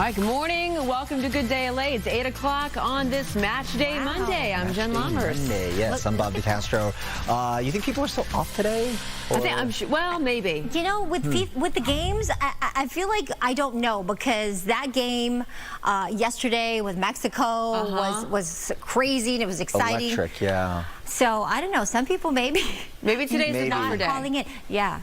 right, good morning. Welcome to Good Day LA. It's 8 o'clock on this Match Day Monday. I'm Jen Lammers. Monday, yes, I'm Bob DeCastro. You think people are still off today? I think I'm sure, well, maybe. You know, with the games, I feel like I don't know, because that game yesterday with Mexico was crazy and it was exciting. Electric, yeah. So I don't know. Some people maybe Today's the not day. calling in. Yeah,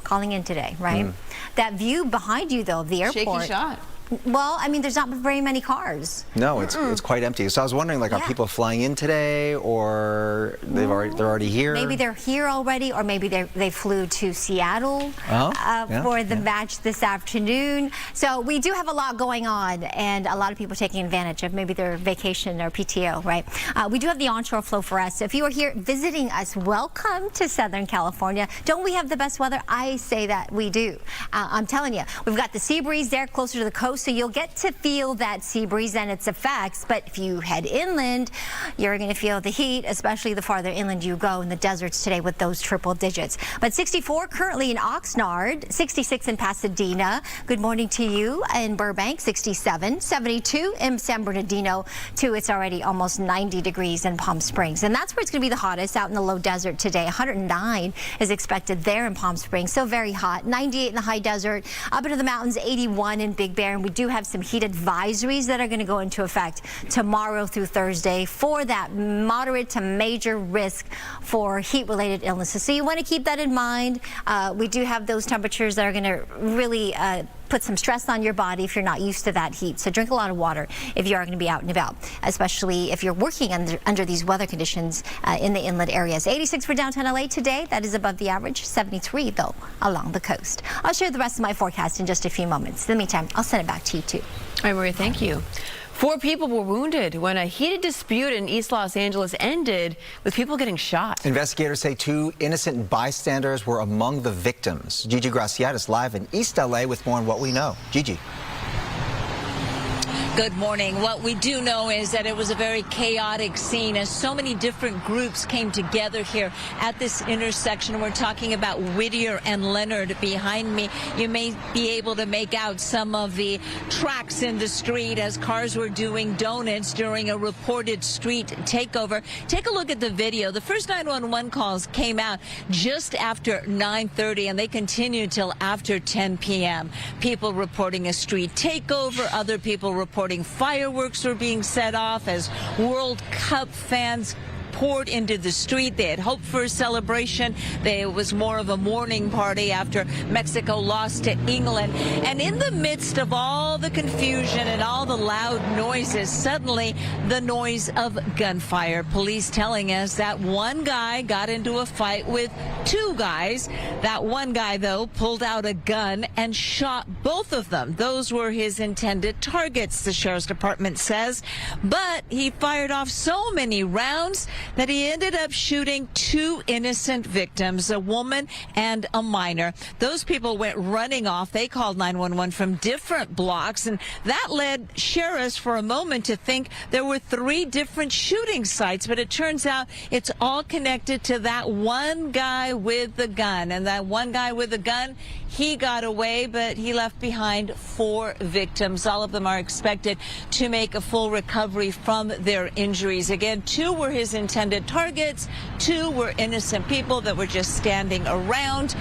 calling in today, right? That view behind you though of the airport. Shaky shot. Well, I mean, there's not very many cars. No, it's quite empty. So I was wondering, like, are people flying in today, or they're already here? Maybe they're here already, or maybe they flew to Seattle for the match this afternoon. So we do have a lot going on, and a lot of people taking advantage of maybe their vacation or PTO, right? We do have the onshore flow for us. So if you are here visiting us, welcome to Southern California. Don't we have the best weather? I say that we do. I'm telling you, we've got the sea breeze there closer to the coast. So you'll get to feel that sea breeze and its effects, but if you head inland, you're going to feel the heat, especially the farther inland you go in the deserts today with those triple digits. But 64 currently in Oxnard, 66 in Pasadena. Good morning to you in Burbank, 67, 72 in San Bernardino, to it's already almost 90 degrees in Palm Springs. And that's where it's going to be the hottest, out in the low desert today. 109 is expected there in Palm Springs, so very hot. 98 in the high desert, up into the mountains, 81 in Big Bear. And we do have some heat advisories that are going to go into effect tomorrow through Thursday for that moderate to major risk for heat-related illnesses. So you want to keep that in mind. We do have those temperatures that are going to really put some stress on your body if you're not used to that heat. So drink a lot of water if you are going to be out and about, especially if you're working under these weather conditions in the inland areas. 86 for downtown LA today. That is above the average. 73, though, along the coast. I'll share the rest of my forecast in just a few moments. In the meantime, I'll send it back to you, too. All right, Maria, thank you. 4 people were wounded when a heated dispute in East Los Angeles ended with people getting shot. Investigators say 2 innocent bystanders were among the victims. Gigi Graciette is live in East LA with more on what we know. Gigi. Good morning. What we do know is that it was a very chaotic scene as so many different groups came together here at this intersection. We're talking about Whittier and Leonard behind me. You may be able to make out some of the tracks in the street as cars were doing donuts during a reported street takeover. Take a look at the video. The first 911 calls came out just after 9:30 and they continued till after 10 p.m. People reporting a street takeover, other people reporting fireworks were being set off as World Cup fans poured into the street. They had hoped for a celebration. It was more of a mourning party after Mexico lost to England. And in the midst of all the confusion and all the loud noises, suddenly the noise of gunfire. Police telling us that one guy got into a fight with 2 guys. That one guy, though, pulled out a gun and shot both of them. Those were his intended targets, the Sheriff's Department says. But he fired off so many rounds that he ended up shooting 2 innocent victims, a woman and a minor. Those people went running off. They called 911 from different blocks, and that led sheriffs for a moment to think there were 3 different shooting sites, but it turns out it's all connected to that one guy with the gun. And that one guy with the gun, he got away, but he left behind 4 victims. All of them are expected to make a full recovery from their injuries. Again, 2 were his intended targets, 2 were innocent people that were just standing around.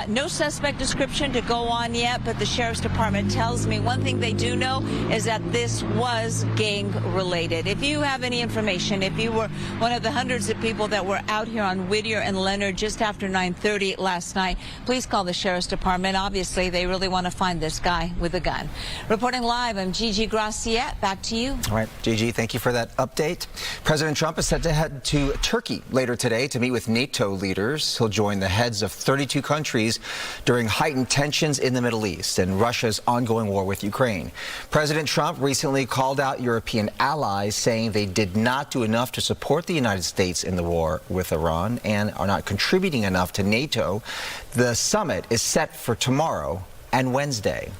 No suspect description to go on yet, but the Sheriff's Department tells me one thing they do know is that this was gang related. If you have any information, if you were one of the hundreds of people that were out here on Whittier and Leonard just after 9:30 last night, please call the Sheriff's Department. Obviously, they really want to find this guy with a gun. Reporting live, I'm Gigi Graciette. Back to you. All right, Gigi, thank you for that update. President Trump is set to head to Turkey later today to meet with NATO leaders. He'll join the heads of 32 countries during heightened tensions in the Middle East and Russia's ongoing war with Ukraine. President Trump recently called out European allies, saying they did not do enough to support the United States in the war with Iran and are not contributing enough to NATO. The summit is set for tomorrow and Wednesday.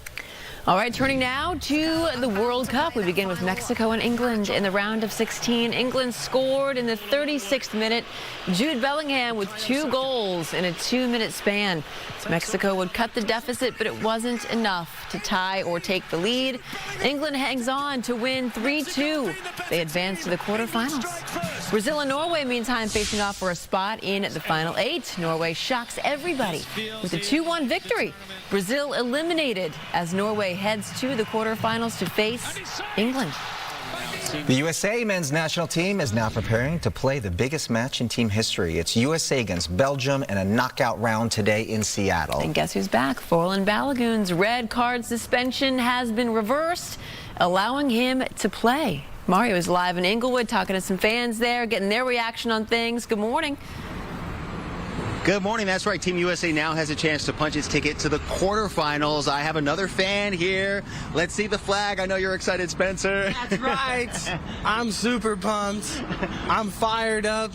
All right, turning now to the World Cup. We begin with Mexico and England in the round of 16. England scored in the 36th minute. Jude Bellingham with 2 goals in a 2-minute span. Mexico would cut the deficit, but it wasn't enough to tie or take the lead. England hangs on to win 3-2. They advance to the quarterfinals. Brazil and Norway, meantime, facing off for a spot in the final 8. Norway shocks everybody with a 2-1 victory. Brazil eliminated as Norway heads to the quarterfinals to face England. The USA men's national team is now preparing to play the biggest match in team history. It's USA against Belgium in a knockout round today in Seattle. And guess who's back? Forlan Balogun's red card suspension has been reversed, allowing him to play. Mario is live in Inglewood talking to some fans there, getting their reaction on things. Good morning. Good morning. That's right. Team USA now has a chance to punch its ticket to the quarterfinals. I have another fan here. Let's see the flag. I know you're excited, Spencer. That's right. I'm super pumped. I'm fired up.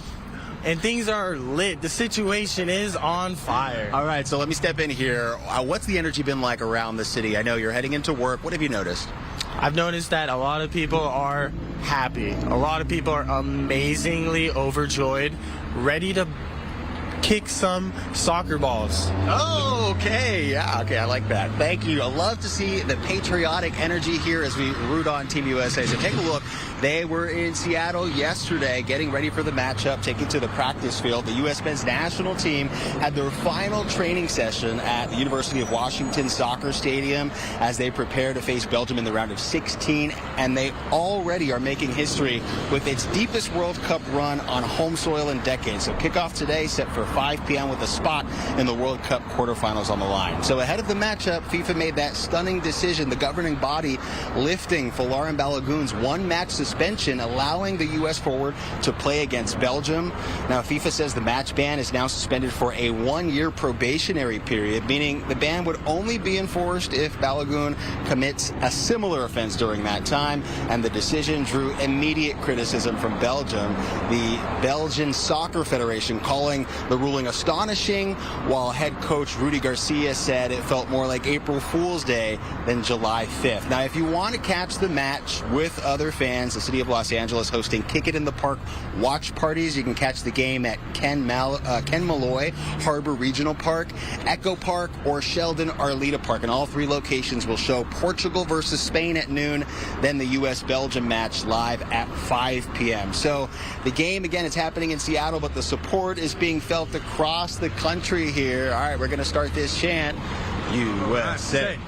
And things are lit. The situation is on fire. All right, so let me step in here. What's the energy been like around the city? I know you're heading into work. What have you noticed? I've noticed that a lot of people are happy. A lot of people are amazingly overjoyed, ready to kick some soccer balls. Oh, okay. Yeah, okay. I like that. Thank you. I love to see the patriotic energy here as we root on Team USA. So take a look. They were in Seattle yesterday getting ready for the matchup, taking to the practice field. The U.S. men's national team had their final training session at the University of Washington Soccer Stadium as they prepare to face Belgium in the round of 16. And they already are making history with its deepest World Cup run on home soil in decades. So kickoff today set for 5 p.m. with a spot in the World Cup quarterfinals on the line. So ahead of the matchup, FIFA made that stunning decision, the governing body lifting Forlan Balogun's 1-match suspension, allowing the U.S. forward to play against Belgium. Now, FIFA says the match ban is now suspended for a 1-year probationary period, meaning the ban would only be enforced if Balogun commits a similar offense during that time, and the decision drew immediate criticism from Belgium. The Belgian Soccer Federation calling the ruling astonishing, while head coach Rudy Garcia said it felt more like April Fool's Day than July 5th. Now, if you want to catch the match with other fans, the city of Los Angeles hosting Kick It in the Park watch parties. You can catch the game at Ken Malloy Harbor Regional Park, Echo Park, or Sheldon Arleta Park. And all 3 locations will show Portugal versus Spain at noon, then the U.S.-Belgium match live at 5 p.m. So the game, again, is happening in Seattle, but the support is being felt across the country here. All right, we're going to start this chant. USA,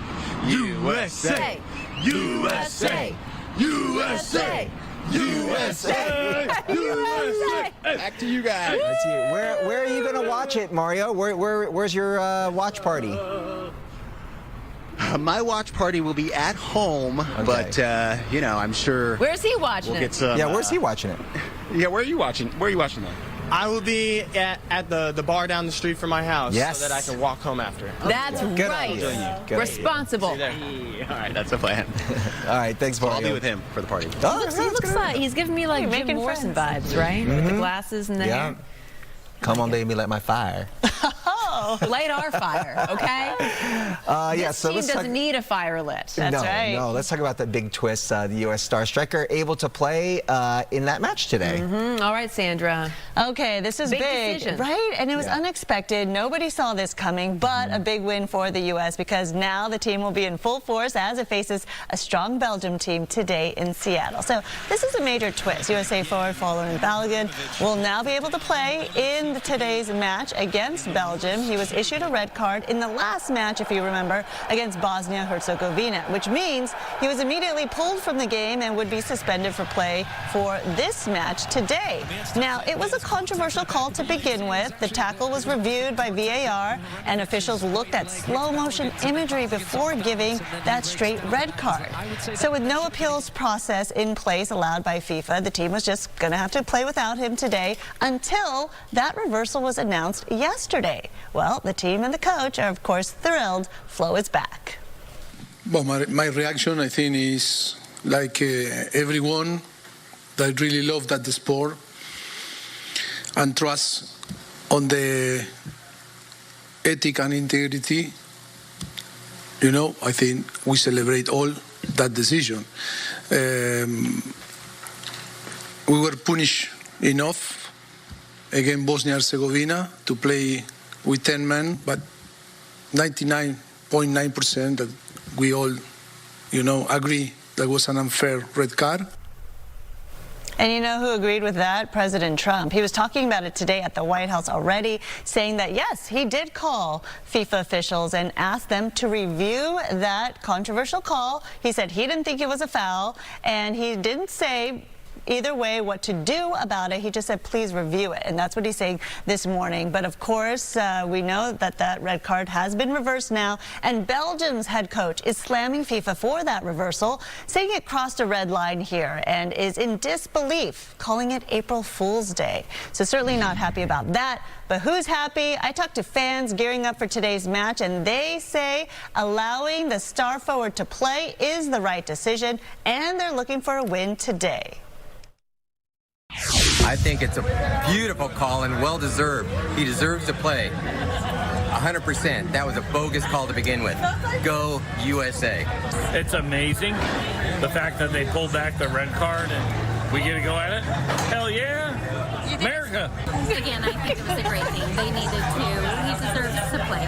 USA, USA, USA, USA, USA. Back to you guys. That's you. Where are you going to watch it, Mario? Where's your watch party? My watch party will be at home, okay. But you know, I'm sure. Where's he watching we'll get it? some, yeah, where's he watching it? Yeah, where are you watching? Where are you watching that? I will be at the bar down the street from my house, yes, so that I can walk home after. That's good right. Good Responsible. All right, that's the plan. All right, thanks, Mario. I'll be with him for the party. Oh, He looks like he's giving me like Jim Morrison vibes, right? With the glasses and the hair. Come on, baby, light my fire. Light our fire, okay? Yeah, This so team let's doesn't talk. need a fire lit. That's right. No, let's talk about that big twist. The U.S. star striker able to play in that match today. All right, Sandra. Okay, this is Big big, decision. right? And it was unexpected. Nobody saw this coming, but a big win for the U.S. because now the team will be in full force as it faces a strong Belgium team today in Seattle. So this is a major twist. USA forward Forlan Balogun will now be able to play in today's match against Belgium. He was issued a red card in the last match, if you remember, against Bosnia-Herzegovina, which means he was immediately pulled from the game and would be suspended for play for this match today. Now, it was a controversial call to begin with. The tackle was reviewed by VAR, and officials looked at slow-motion imagery before giving that straight red card. So with no appeals process in place allowed by FIFA, the team was just going to have to play without him today until that reversal was announced yesterday. Well, the team and the coach are, of course, thrilled Flo is back. Well, my reaction, I think, is like everyone that really love that the sport and trust on the ethic and integrity I think we celebrate all that decision. We were punished enough against Bosnia-Herzegovina to play with 10 men, but 99.9% that we all, agree that was an unfair red card. And you know who agreed with that? President Trump. He was talking about it today at the White House already, saying that, yes, he did call FIFA officials and asked them to review that controversial call. He said he didn't think it was a foul, and he didn't say either way what to do about it. He just said, please review it. And that's what he's saying this morning. But of course, we know that that red card has been reversed now. And Belgium's head coach is slamming FIFA for that reversal, saying it crossed a red line here and is in disbelief, calling it April Fool's Day. So certainly not happy about that. But who's happy? I talked to fans gearing up for today's match, and they say allowing the star forward to play is the right decision, and they're looking for a win today. I think it's a beautiful call and well-deserved. He deserves to play. 100%. That was a bogus call to begin with. Go USA. It's amazing, the fact that they pulled back the red card and we get to go at it. Hell yeah, America. Again, I think it was a great thing. They needed to. He deserves to play.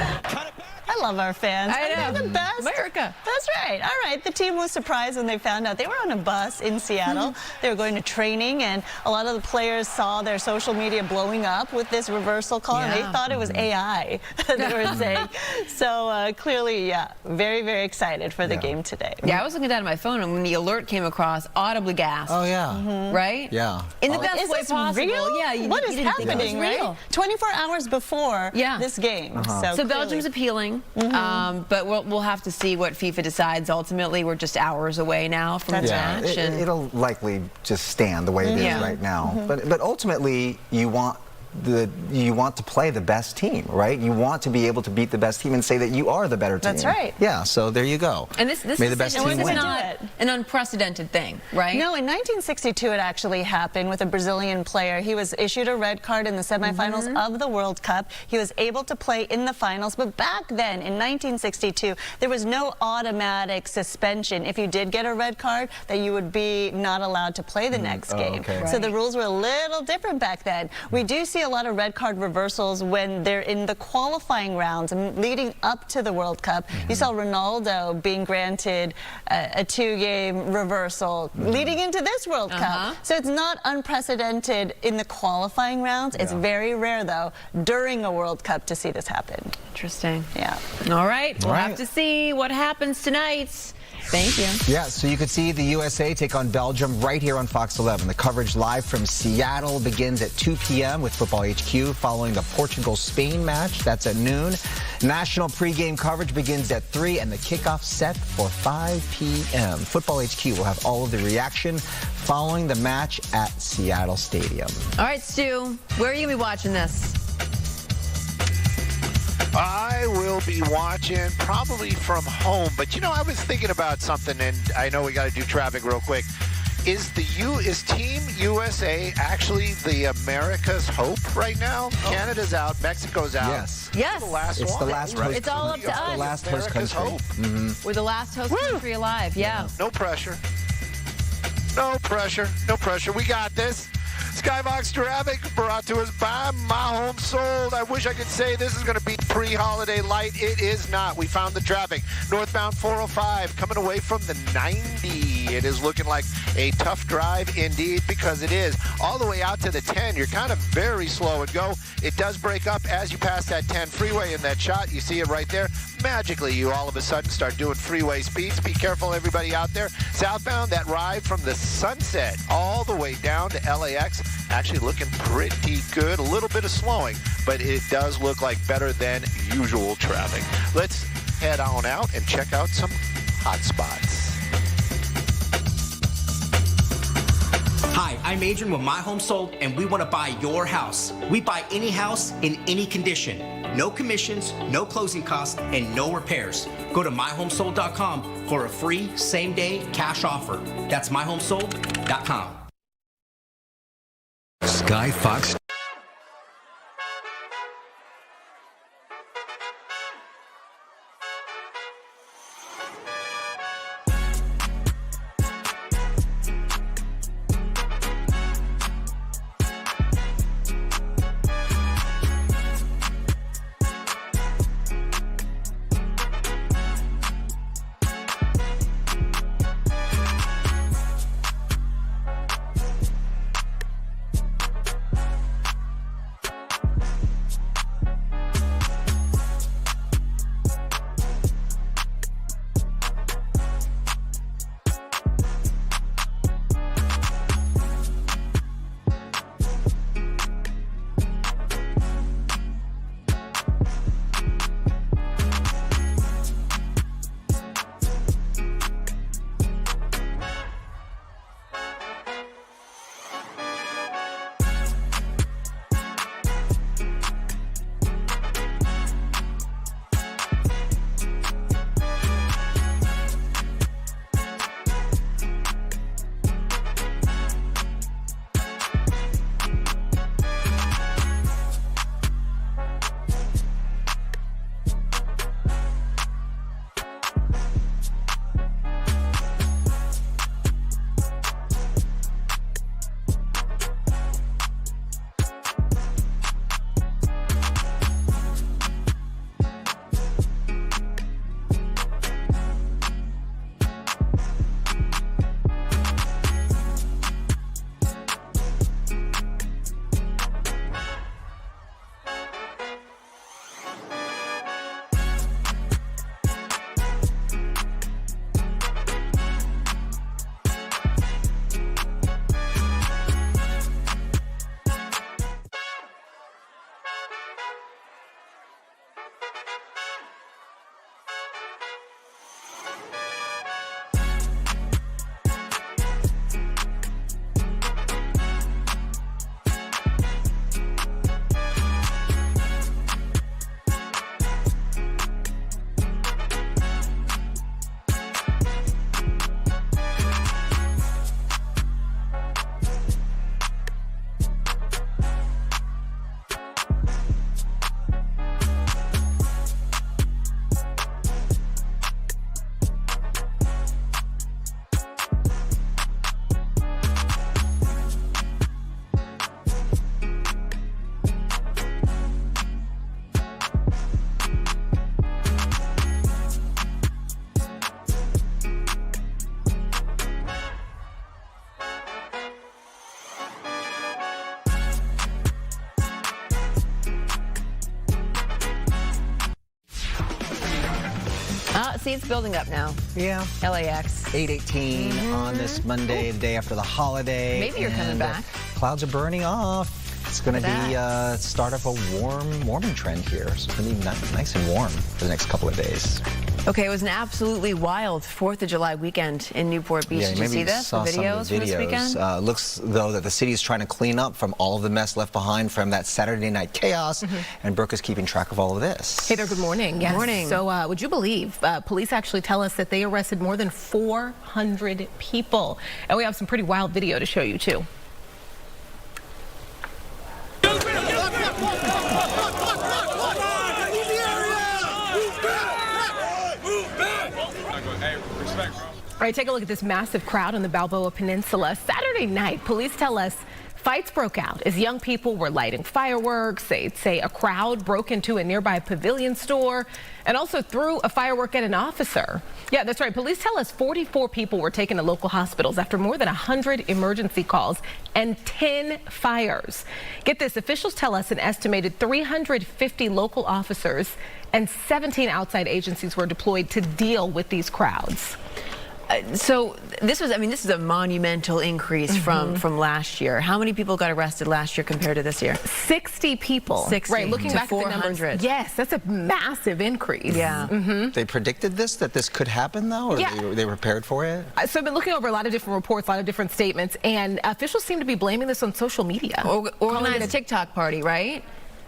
I love our fans. I know. They're the best. America. That's right. All right. The team was surprised when they found out. They were on a bus in Seattle. They were going to training, and a lot of the players saw their social media blowing up with this reversal call, and they thought it was AI, they were saying. So clearly, very, very excited for the game today. Yeah, I was looking down at my phone, and when the alert came across, audibly gasped. Oh, yeah. Right? Yeah. In the best way possible. Real? Yeah. What is happening, right? Real. 24 hours before this game. So Belgium's appealing. But we'll have to see what FIFA decides. Ultimately, we're just hours away now from the match. It'll likely just stand the way it is right now. But ultimately, you want to play the best team, right? You want to be able to beat the best team and say that you are the better team. That's right. Yeah, so there you go. And this May the best team win. Not an unprecedented thing, right? No, in 1962 it actually happened with a Brazilian player. He was issued a red card in the semifinals of the World Cup. He was able to play in the finals, but back then in 1962 there was no automatic suspension. If you did get a red card, that you would be not allowed to play the next game. Okay. So the rules were a little different back then. We do see a lot of red card reversals when they're in the qualifying rounds and leading up to the World Cup. You saw Ronaldo being granted a 2-game reversal leading into this World Cup. So it's not unprecedented in the qualifying rounds. It's very rare, though, during a World Cup to see this happen. Interesting. Yeah. All right. We'll have to see what happens tonight. Thank you. Yeah, so you could see the USA take on Belgium right here on Fox 11. The coverage live from Seattle begins at 2 p.m. with Football HQ following the Portugal-Spain match. That's at noon. National pregame coverage begins at 3 and the kickoff set for 5 p.m. Football HQ will have all of the reaction following the match at Seattle Stadium. All right, Stu, where are you going to be watching this? I will be watching probably from home, but I was thinking about something, and I know we got to do traffic real quick. Is Team USA actually the America's hope right now? Canada's out, Mexico's out. Yes. Yes. The last It's one. the last host. It's all up to us. The last host country. Hope. We're the last host country alive. Yeah. No pressure. No pressure. No pressure. We got this. Skybox traffic brought to us by My Home Sold. I wish I could say this is going to be pre-holiday light. It is not. We found the traffic. Northbound 405 coming away from the 90. It is looking like a tough drive indeed, because it is. All the way out to the 10, you're kind of very slow and go. It does break up as you pass that 10 freeway in that shot. You see it right there. Magically, you all of a sudden start doing freeway speeds. Be careful, everybody out there. Southbound, that ride from the Sunset all the way down to LAX. Actually looking pretty good. A little bit of slowing, but it does look like better than usual traffic. Let's head on out and check out some hot spots. Hi, I'm Adrian with My Home Sold, and we want to buy your house. We buy any house in any condition. No commissions, no closing costs, and no repairs. Go to myhomesold.com for a free same-day cash offer. That's myhomesold.com. Sky Fox. See, it's building up now. Yeah. LAX. 8:18 on this Monday, the day after the holiday. Maybe you're coming back. Clouds are burning off. It's going to be start of a warming trend here. So it's going to be nice and warm for the next couple of days. Okay, it was an absolutely wild 4th of July weekend in Newport Beach. Did you see this? The videos from this weekend? Looks, though, that the city is trying to clean up from all of the mess left behind from that Saturday night chaos, and Brooke is keeping track of all of this. Hey there, good morning. Yes. Good morning. So, would you believe, police actually tell us that they arrested more than 400 people. And we have some pretty wild video to show you, too. All right, take a look at this massive crowd on the Balboa Peninsula. Saturday night, police tell us fights broke out as young people were lighting fireworks. They'd say a crowd broke into a nearby pavilion store and also threw a firework at an officer. Yeah, that's right. Police tell us 44 people were taken to local hospitals after more than 100 emergency calls and 10 fires. Get this, officials tell us an estimated 350 local officers and 17 outside agencies were deployed to deal with these crowds. So this is a monumental increase from last year. How many people got arrested last year compared to this year? 60 people. 60. Right, looking to back 400. at the numbers. Yes, that's a massive increase. Yeah. They predicted that this could happen, though? Or they were prepared for it? So I've been looking over a lot of different reports, a lot of different statements, and officials seem to be blaming this on social media. Organized TikTok party, right?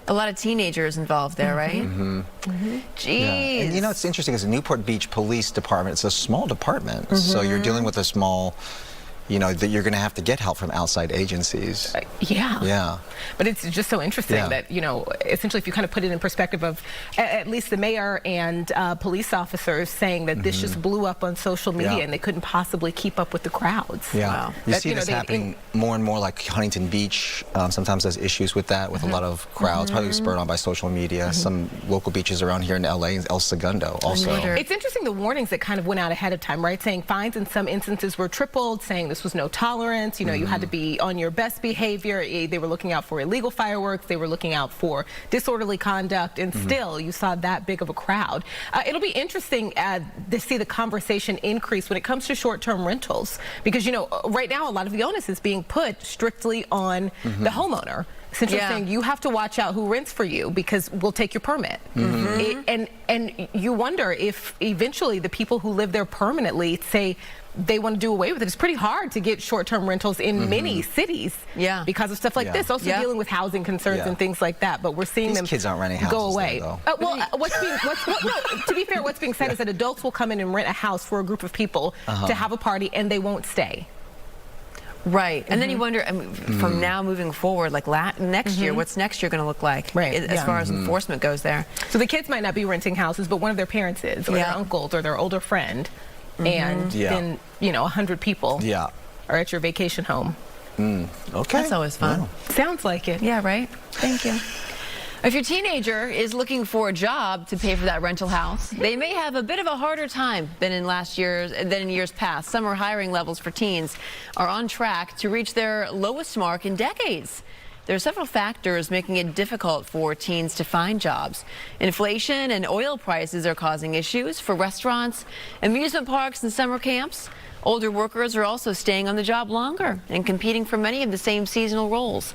A lot of teenagers involved there, right? Jeez. Yeah. And you know, it's interesting because the Newport Beach Police Department, it's a small department. So you're dealing with a small, you know, that you're going to have to get help from outside agencies. Yeah. But it's just so interesting that, you know, essentially if you kind of put it in perspective of at least the mayor and police officers saying that this just blew up on social media and they couldn't possibly keep up with the crowds. Yeah. Wow. You see this happening more and more, like Huntington Beach sometimes has issues with that, with a lot of crowds, probably spurred on by social media. Some local beaches around here in LA, El Segundo also. It's interesting the warnings that kind of went out ahead of time, right? Saying fines in some instances were tripled, saying this was no tolerance, you know, you had to be on your best behavior. They were looking out for illegal fireworks, they were looking out for disorderly conduct, and still you saw that big of a crowd. It'll be interesting to see the conversation increase when it comes to short-term rentals, because, you know, right now a lot of the onus is being put strictly on the homeowner. It's interesting. You have to watch out who rents for you because we'll take your permit. And you wonder if eventually the people who live there permanently say they want to do away with it. It's pretty hard to get short-term rentals in many cities because of stuff like this. Also dealing with housing concerns and things like that. But we're seeing kids aren't renting houses go away. There, To be fair, what's being said is that adults will come in and rent a house for a group of people to have a party, and they won't stay. Right. And then you wonder, I mean, from now moving forward, like next year, what's next year going to look like as far as enforcement goes there? So the kids might not be renting houses, but one of their parents is, or their uncles, or their older friend. And then, you know, 100 people are at your vacation home. Okay. That's always fun. Wow. Sounds like it. Yeah, right? Thank you. If your teenager is looking for a job to pay for that rental house, they may have a bit of a harder time than in years past. Summer hiring levels for teens are on track to reach their lowest mark in decades. There are several factors making it difficult for teens to find jobs. Inflation and oil prices are causing issues for restaurants, amusement parks, and summer camps. Older workers are also staying on the job longer and competing for many of the same seasonal roles.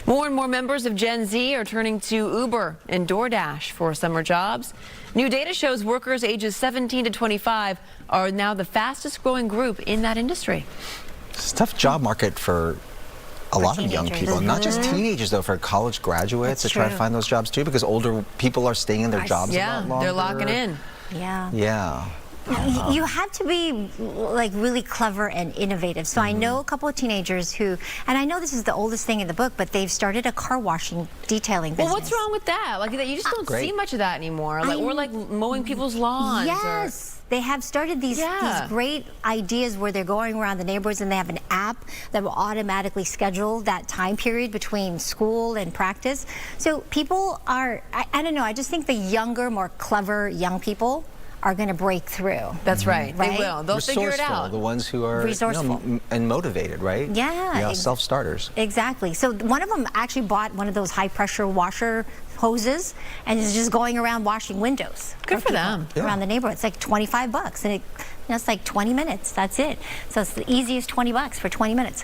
More and more members of Gen Z are turning to Uber and DoorDash for summer jobs. New data shows workers ages 17 to 25 are now the fastest growing group in that industry. It's a tough job market for a lot of young people, not just teenagers though, for college graduates to try to find those jobs too, because older people are staying in their jobs a lot longer. They're locking in. Yeah. You have to be like really clever and innovative. So I know a couple of teenagers who, and I know this is the oldest thing in the book, but they've started a car washing detailing business. Well, what's wrong with that? Like you just don't see much of that anymore. Like, or like mowing people's lawns. Yes. They have started these great ideas where they're going around the neighborhoods and they have an app that will automatically schedule that time period between school and practice. So people are, I don't know, I just think the younger, more clever young people are going to break through. That's right. They will. They'll figure it out. The ones who are resourceful and motivated, right? Yeah. Self-starters. Exactly. So one of them actually bought one of those high-pressure washer hoses and is just going around washing windows. Good for them. Around the neighborhood. It's like $25 and it's like 20 minutes. That's it. So it's the easiest $20 for 20 minutes.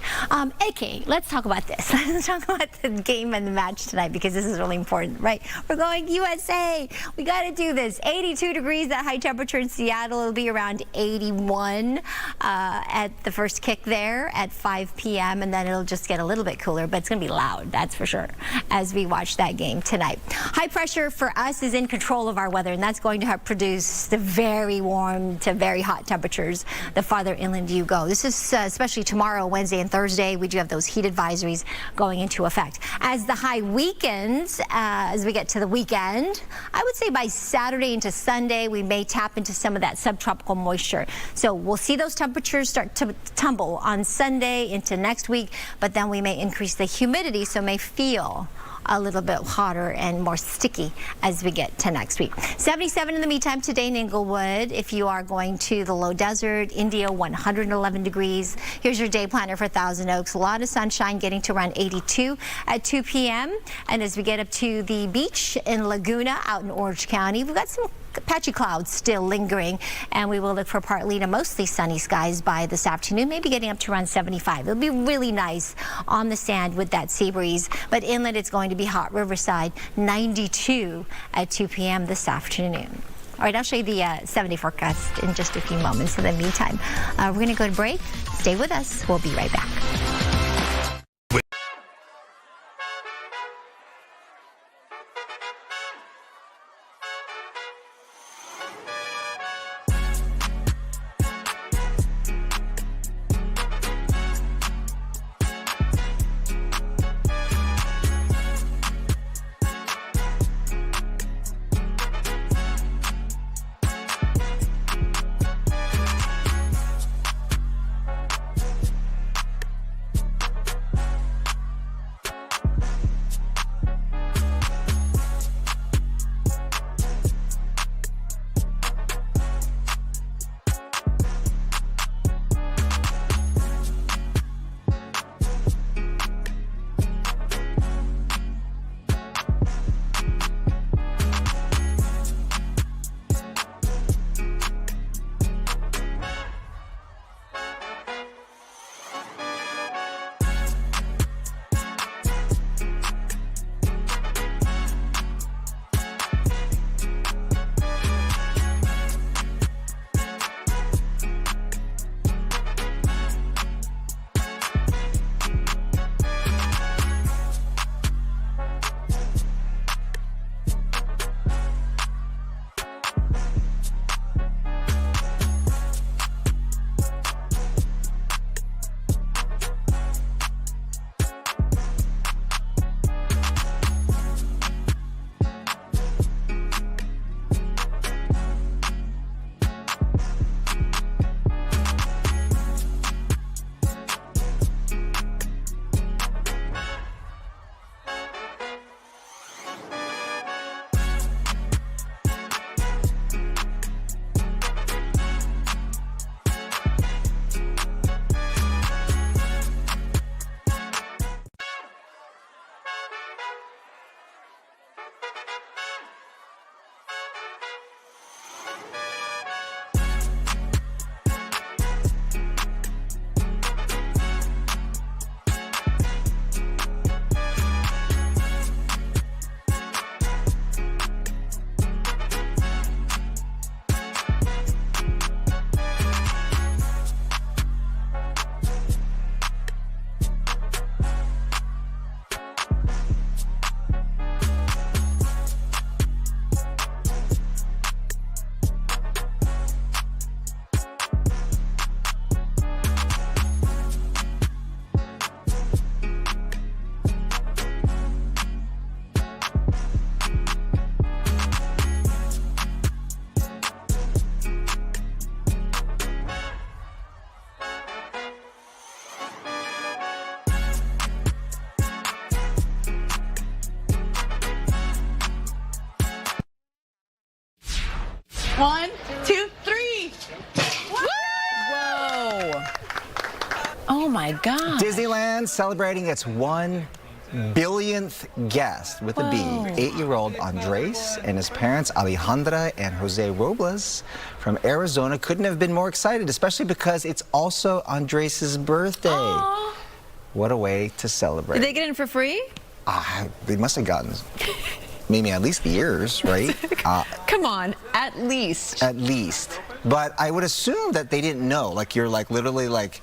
Okay, let's talk about this. Let's talk about the game and the match tonight because this is really important, right? We're going USA. We got to do this. 82 degrees, that high temperature in Seattle. It'll be around 81 at the first kick there at 5 p.m. and then it'll just get a little bit cooler, but it's going to be loud, that's for sure, as we watch that game tonight. High pressure for us is in control of our weather, and that's going to help produce the very warm to very hot temperatures the farther inland you go. This is especially tomorrow, Wednesday and Thursday. We do have those heat advisories going into effect. As the high weekends, as we get to the weekend, I would say by Saturday into Sunday, we may tap into some of that subtropical moisture. So we'll see those temperatures start to tumble on Sunday into next week, but then we may increase the humidity, so may feel a little bit hotter and more sticky as we get to next week. 77 in the meantime today in Inglewood. If you are going to the low desert, India, 111 degrees. Here's your day planner for Thousand Oaks. A lot of sunshine, getting to around 82 at 2 p.m. And as we get up to the beach in Laguna out in Orange County, we've got some patchy clouds still lingering, and we will look for partly to mostly sunny skies by this afternoon, maybe getting up to around 75. It'll be really nice on the sand with that sea breeze, but inland it's going to be hot. Riverside, 92 at 2 p.m. this afternoon. All right, I'll show you the 7-day forecast in just a few moments. In the meantime, we're going to go to break. Stay with us. We'll be right back. 1, 2, 3. Whoa. Oh my God. Disneyland celebrating its 1 billionth guest with a B. 8-year-old Andres and his parents Alejandra and Jose Robles from Arizona couldn't have been more excited, especially because it's also Andres' birthday. Aww. What a way to celebrate. Did they get in for free? They must have gotten maybe at least the years, right? Come on, at least. At least. But I would assume that they didn't know. Like, you're like literally like,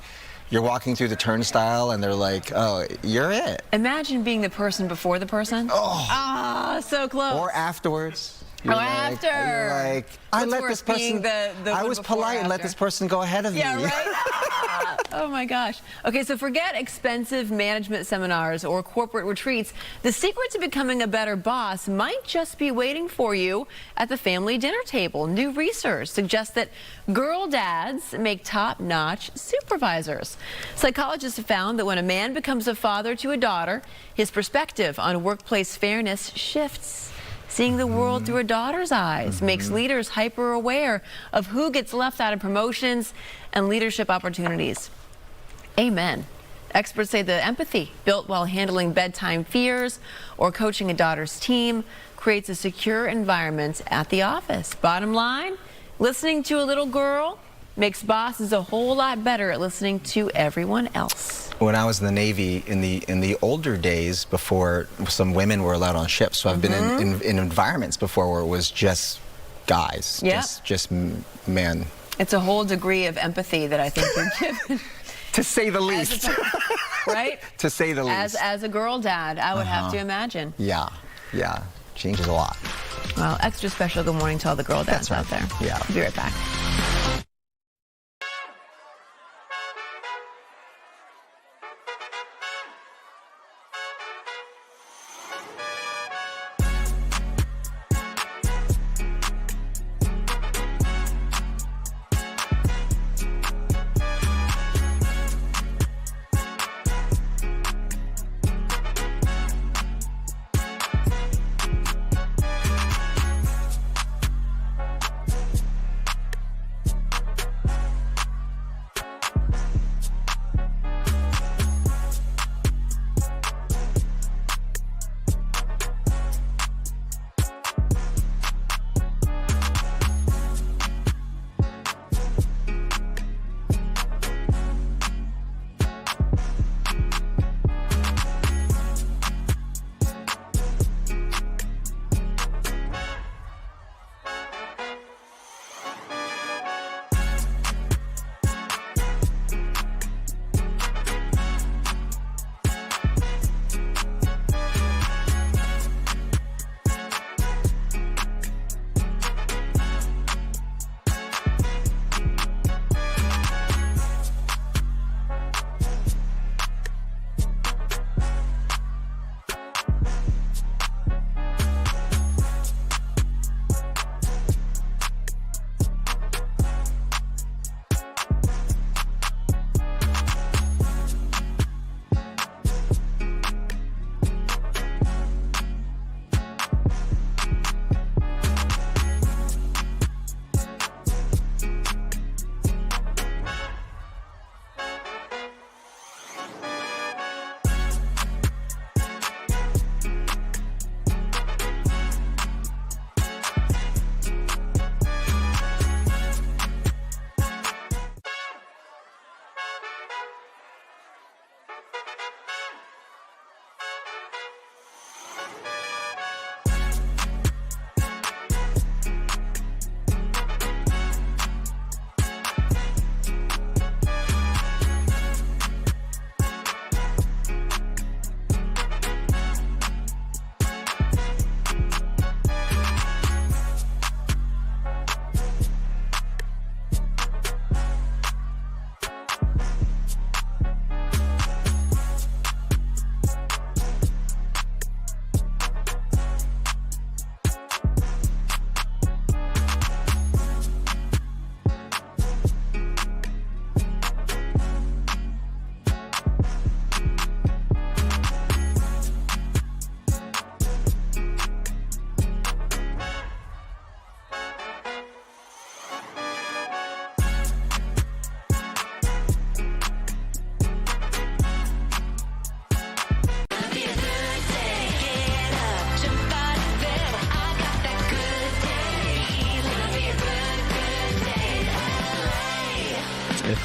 you're walking through the turnstile and they're like, oh, you're it. Imagine being the person before the person. Oh. Ah, so close. Or afterwards. After. You're like, I let this person, I was polite and let this person go ahead of me. Yeah, right? Oh my gosh. Okay, so forget expensive management seminars or corporate retreats. The secret to becoming a better boss might just be waiting for you at the family dinner table. New research suggests that girl dads make top-notch supervisors. Psychologists have found that when a man becomes a father to a daughter, his perspective on workplace fairness shifts. Seeing the world through a daughter's eyes makes leaders hyper-aware of who gets left out of promotions and leadership opportunities. Amen. Experts say the empathy built while handling bedtime fears or coaching a daughter's team creates a secure environment at the office. Bottom line, listening to a little girl makes bosses a whole lot better at listening to everyone else. When I was in the Navy in the older days, before some women were allowed on ships, so I've been in environments before where it was just guys, just men. It's a whole degree of empathy that I think you're given. To say the least. Right? To say the least. As a girl dad, I would have to imagine. Yeah, changes a lot. Well, extra special good morning to all the girl dads out there. Yeah. We'll be right back.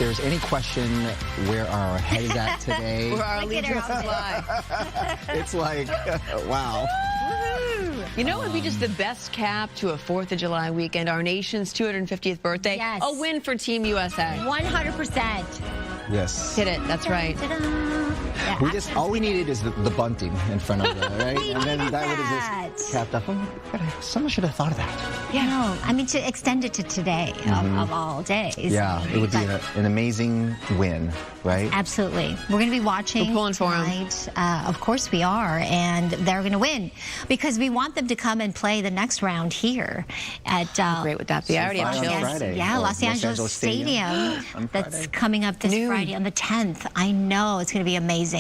there's any question where our head is at today, Where our allegiance lie. it's like, wow. You know what would be just the best cap to a 4th of July weekend? Our nation's 250th birthday. Yes. A win for Team USA. 100%. Yes. Hit it. That's right. Yeah, We just, all we needed is the bunting in front of the, right? And then that would have that. just capped up. Oh, someone should have thought of that. Yeah, no, I mean, to extend it to today of all days. Yeah, it would be an amazing win, right? Absolutely. We're going to be watching We're pulling for 'em. tonight. Of course we are, and they're going to win because we want them to come and play the next round here at How great would that be? I already have on chills. Friday. Yeah, Or Los Angeles Stadium. on That's Friday. coming up this Noon. Friday on the 10th. I know it's going to be amazing.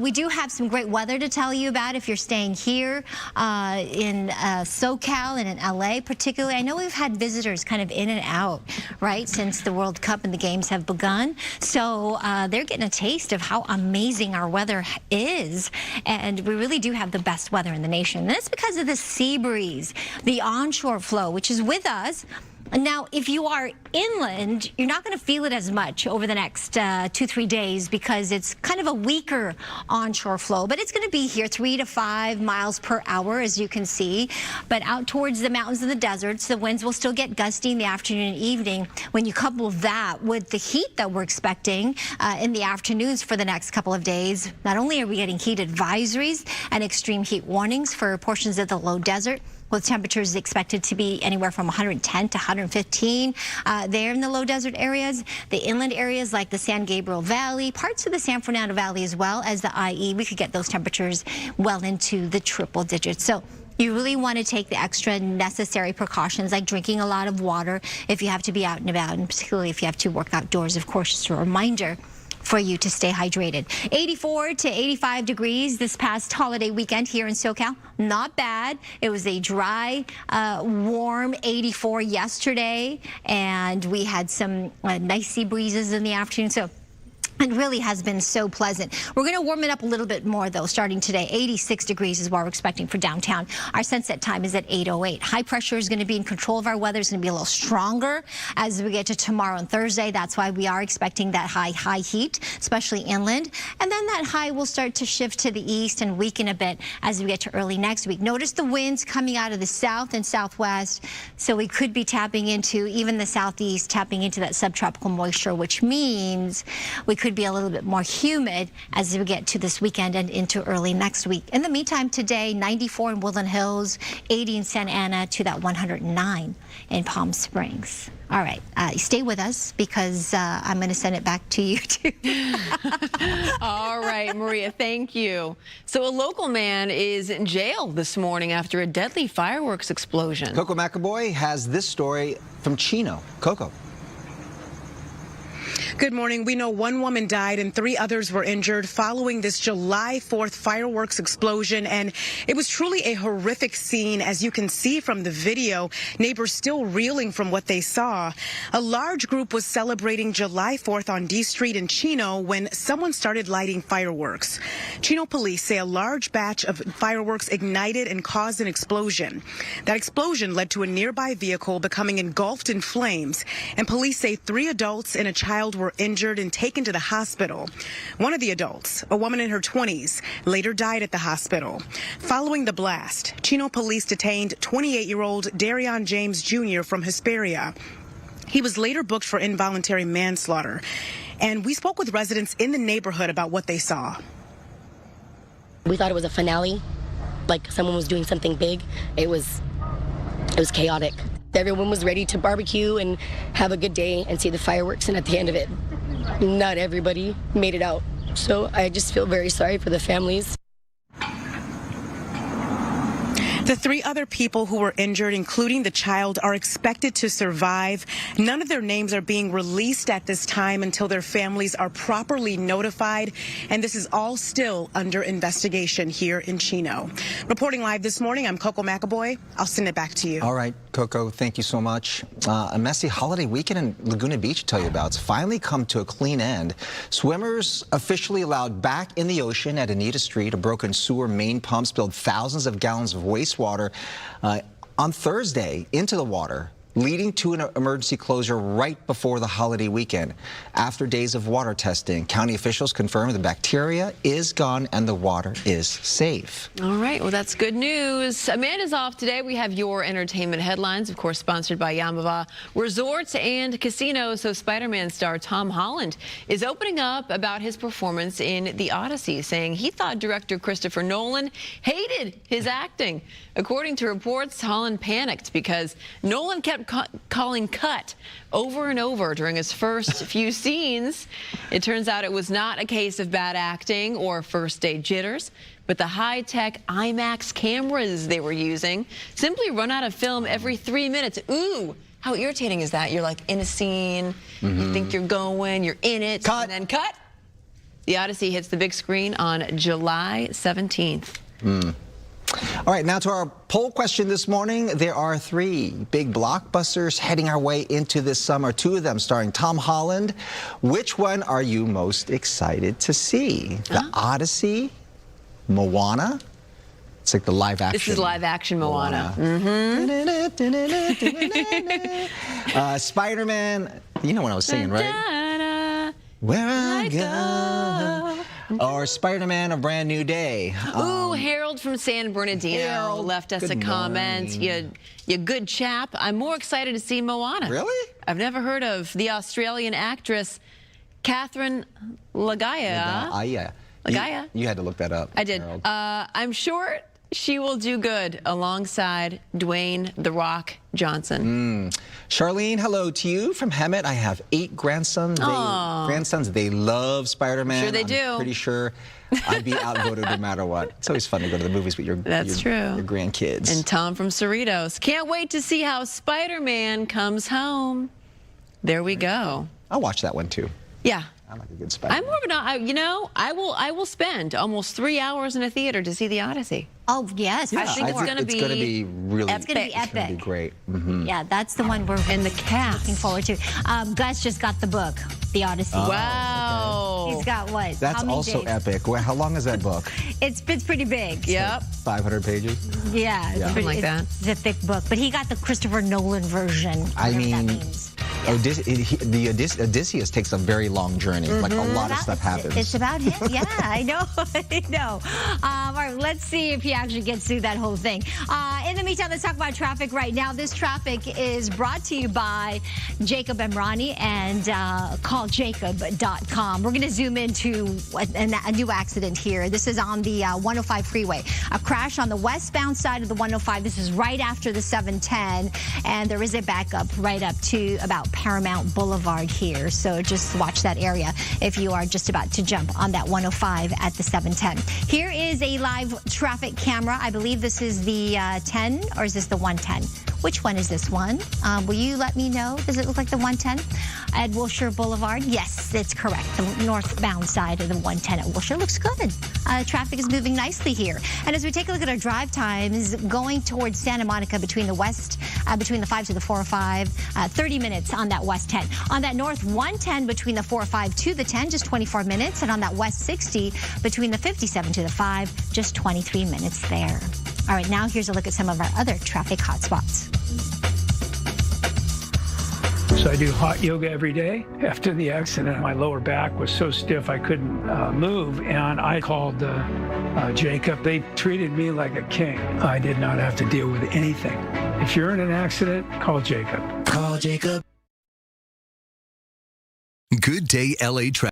We do have some great weather to tell you about if you're staying here in SoCal and in LA particularly. I know we've had visitors kind of in and out, right, since the World Cup and the games have begun. So they're getting a taste of how amazing our weather is. And we really do have the best weather in the nation. And that's because of the sea breeze, the onshore flow, which is with us. Now, if you are inland, you're not going to feel it as much over the next 2-3 days because it's kind of a weaker onshore flow, but it's going to be here 3 to 5 miles per hour, as you can see. But out towards the mountains and the deserts, the winds will still get gusty in the afternoon and evening. When you couple that with the heat that we're expecting in the afternoons for the next couple of days, not only are we getting heat advisories and extreme heat warnings for portions of the low desert, with temperatures expected to be anywhere from 110 to 115 there in the low desert areas. The inland areas like the San Gabriel Valley, parts of the San Fernando Valley as well as the IE, we could get those temperatures well into the triple digits. So you really want to take the extra necessary precautions like drinking a lot of water if you have to be out and about, and particularly if you have to work outdoors, of course, just a reminder for you to stay hydrated. 84 to 85 degrees this past holiday weekend here in SoCal. Not bad. It was a dry, warm 84 yesterday, and we had some nice sea breezes in the afternoon. So it really has been so pleasant. We're going to warm it up a little bit more, though, starting today. 86 degrees is what we're expecting for downtown. Our sunset time is at 8:08. High pressure is going to be in control of our weather. It's going to be a little stronger as we get to tomorrow and Thursday. That's why we are expecting that high heat, especially inland. And then that high will start to shift to the east and weaken a bit as we get to early next week. Notice the winds coming out of the south and southwest. So we could be tapping into, even the southeast, tapping into that subtropical moisture, which means we could be a little bit more humid as we get to this weekend and into early next week. In the meantime, today, 94 in Woodland Hills, 80 in Santa Ana, to that 109 in Palm Springs. All right, stay with us because I'm going to send it back to you, too. All right, Maria, thank you. So a local man is in jail this morning after a deadly fireworks explosion. Coco McAboy has this story from Chino. Coco. Good morning. We know one woman died and 3 others were injured following this July 4th fireworks explosion. And it was truly a horrific scene, as you can see from the video. Neighbors still reeling from what they saw. A large group was celebrating July 4th on D Street in Chino when someone started lighting fireworks. Chino police say a large batch of fireworks ignited and caused an explosion. That explosion led to a nearby vehicle becoming engulfed in flames. And police say 3 adults and a child were injured and taken to the hospital. One of the adults, a woman in her 20s, later died at the hospital. Following the blast, Chino police detained 28-year-old Darion James Jr. from Hesperia. He was later booked for involuntary manslaughter. And we spoke with residents in the neighborhood about what they saw. We thought it was a finale, like someone was doing something big. It was chaotic. Everyone was ready to barbecue and have a good day and see the fireworks, and at the end of it, not everybody made it out. So I just feel very sorry for the families. The 3 other people who were injured, including the child, are expected to survive. None of their names are being released at this time until their families are properly notified. And this is all still under investigation here in Chino. Reporting live this morning, I'm Coco McAboy. I'll send it back to you. All right, Coco, thank you so much. A messy holiday weekend in Laguna Beach to tell you about. It's finally come to a clean end. Swimmers officially allowed back in the ocean at Anita Street. A broken sewer main pump spilled thousands of gallons of wastewater on Thursday into the water. leading to an emergency closure right before the holiday weekend. After days of water testing, county officials confirmed the bacteria is gone and the water is safe. All right, well, that's good news. Amanda's off today. We have your entertainment headlines, of course, sponsored by Yamava Resorts and Casinos. So Spider-Man star Tom Holland is opening up about his performance in The Odyssey, saying he thought director Christopher Nolan hated his acting. According to reports, Holland panicked because Nolan kept calling cut over and over during his first few scenes. It turns out it was not a case of bad acting or first day jitters, but the high-tech IMAX cameras they were using simply run out of film every 3 minutes. Ooh, how irritating is that? You're like in a scene, you think you're going, you're in it, and then cut. The Odyssey hits the big screen on July 17th. All right, now to our poll question this morning. There are 3 big blockbusters heading our way into this summer, 2 of them starring Tom Holland. Which one are you most excited to see? The Odyssey, Moana? It's like the live action. This is live action Moana. Spider-Man, you know what I was singing, right? Where I go. Or Spider-Man, A Brand New Day. Ooh, Harold from San Bernardino Harold, left us a comment. You good chap. I'm more excited to see Moana. Really? I've never heard of the Australian actress Catherine Lagaya. Yeah. Lagaya. You had to look that up. I did. Harold. I'm sure she will do good alongside Dwayne "The Rock" Johnson. Charlene, hello to you from Hemet. I have 8 grandsons. They love Spider-Man. Sure they do. I'm pretty sure I'd be outvoted no matter what. It's always fun to go to the movies with your grandkids. And Tom from Cerritos. Can't wait to see how Spider-Man comes home. There we go. I'll watch that one too. Yeah. I like a good Spider-Man. I'm more of an, I will spend almost 3 hours in a theater to see The Odyssey. Oh, yes. I think it's going to be really It's going to be epic. It's going to be great. Yeah, that's the one we're and the cast looking forward to. Gus just got the book, The Odyssey. Wow. Okay. He's got what? That's also days? epic. Well, how long is that book? It's pretty big. Yep. 500 pages? Yeah. Something like that. It's a thick book. But he got the Christopher Nolan version. I mean, that means. Odysseus takes a very long journey. Like a lot of stuff happens. It's about him. Yeah, I know. I know. All right, let's see if he actually gets through that whole thing. In the meantime, let's talk about traffic right now. This traffic is brought to you by Jacob Emrani and calljacob.com. We're going to zoom into a new accident here. This is on the 105 freeway. A crash on the westbound side of the 105. This is right after the 710, and there is a backup right up to about Paramount Boulevard here. So just watch that area if you are just about to jump on that 105 at the 710. Here is a live traffic camera. I believe this is the 10, or is this the 110? Which one is this one? Will you let me know? Does it look like the 110 at Wilshire Boulevard? Yes, it's correct. The northbound side of the 110 at Wilshire looks good. Traffic is moving nicely here. And as we take a look at our drive times, going towards Santa Monica between the west, between the 5 to the 405, 30 minutes on that west 10. On that north 110 between the 405 to the 10, just 24 minutes. And on that west 60 between the 57 to the 5, just 23 minutes there. All right, now here's a look at some of our other traffic hotspots. So I do hot yoga every day. After the accident, my lower back was so stiff I couldn't move, and I called Jacob. They treated me like a king. I did not have to deal with anything. If you're in an accident, call Jacob. Call Jacob. Good Day LA Traffic.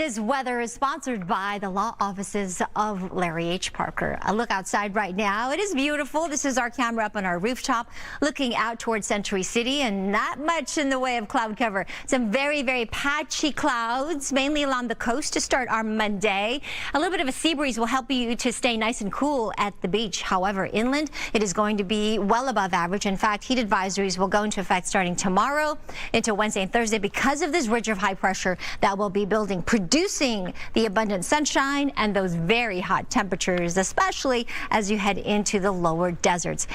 this weather is sponsored by the law offices of Larry H. Parker. A look outside right now. It is beautiful. This is our camera up on our rooftop looking out towards Century City, and not much in the way of cloud cover. Some very, very patchy clouds, mainly along the coast to start our Monday. A little bit of a sea breeze will help you to stay nice and cool at the beach. However, inland, it is going to be well above average. In fact, heat advisories will go into effect starting tomorrow into Wednesday and Thursday because of this ridge of high pressure that will be building, producing the abundant sunshine and those very hot temperatures, especially as you head into the lower deserts.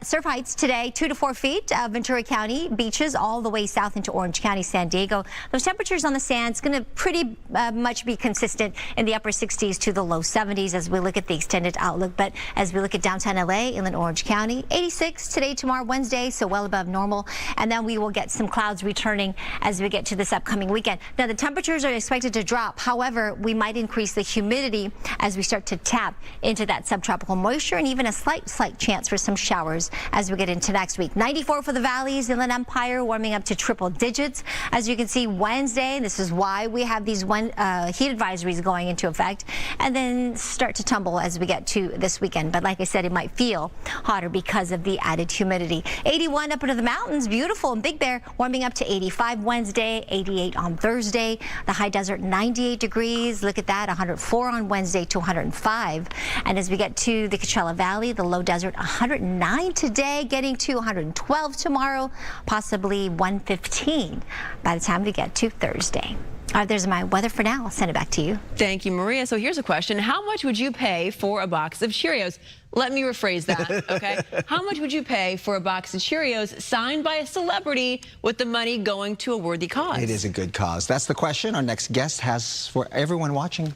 Surf heights today, 2 to 4 feet. Ventura County beaches all the way south into Orange County, San Diego. Those temperatures on the sand's going to pretty much be consistent in the upper 60s to the low 70s as we look at the extended outlook. But as we look at downtown LA, inland Orange County, 86 today, tomorrow, Wednesday, so well above normal. And then we will get some clouds returning as we get to this upcoming weekend. Now, the temperatures are expected to drop. However, we might increase the humidity as we start to tap into that subtropical moisture, and even a slight chance for some showers as we get into next week. 94 for the valleys, Inland Empire warming up to triple digits. As you can see, Wednesday, this is why we have these heat advisories going into effect, and then start to tumble as we get to this weekend. But like I said, it might feel hotter because of the added humidity. 81 up into the mountains, beautiful, and Big Bear warming up to 85 Wednesday, 88 on Thursday. The high desert, 98 degrees. Look at that, 104 on Wednesday to 105. And as we get to the Coachella Valley, the low desert, 109 today, getting to 112 tomorrow, possibly 115 by the time we get to Thursday. All right, there's my weather for now. I'll send it back to you. Thank you, Maria. So here's a question. How much would you pay for a box of Cheerios? Let me rephrase that, okay? How much would you pay for a box of Cheerios signed by a celebrity with the money going to a worthy cause? It is a good cause. That's the question our next guest has for everyone watching.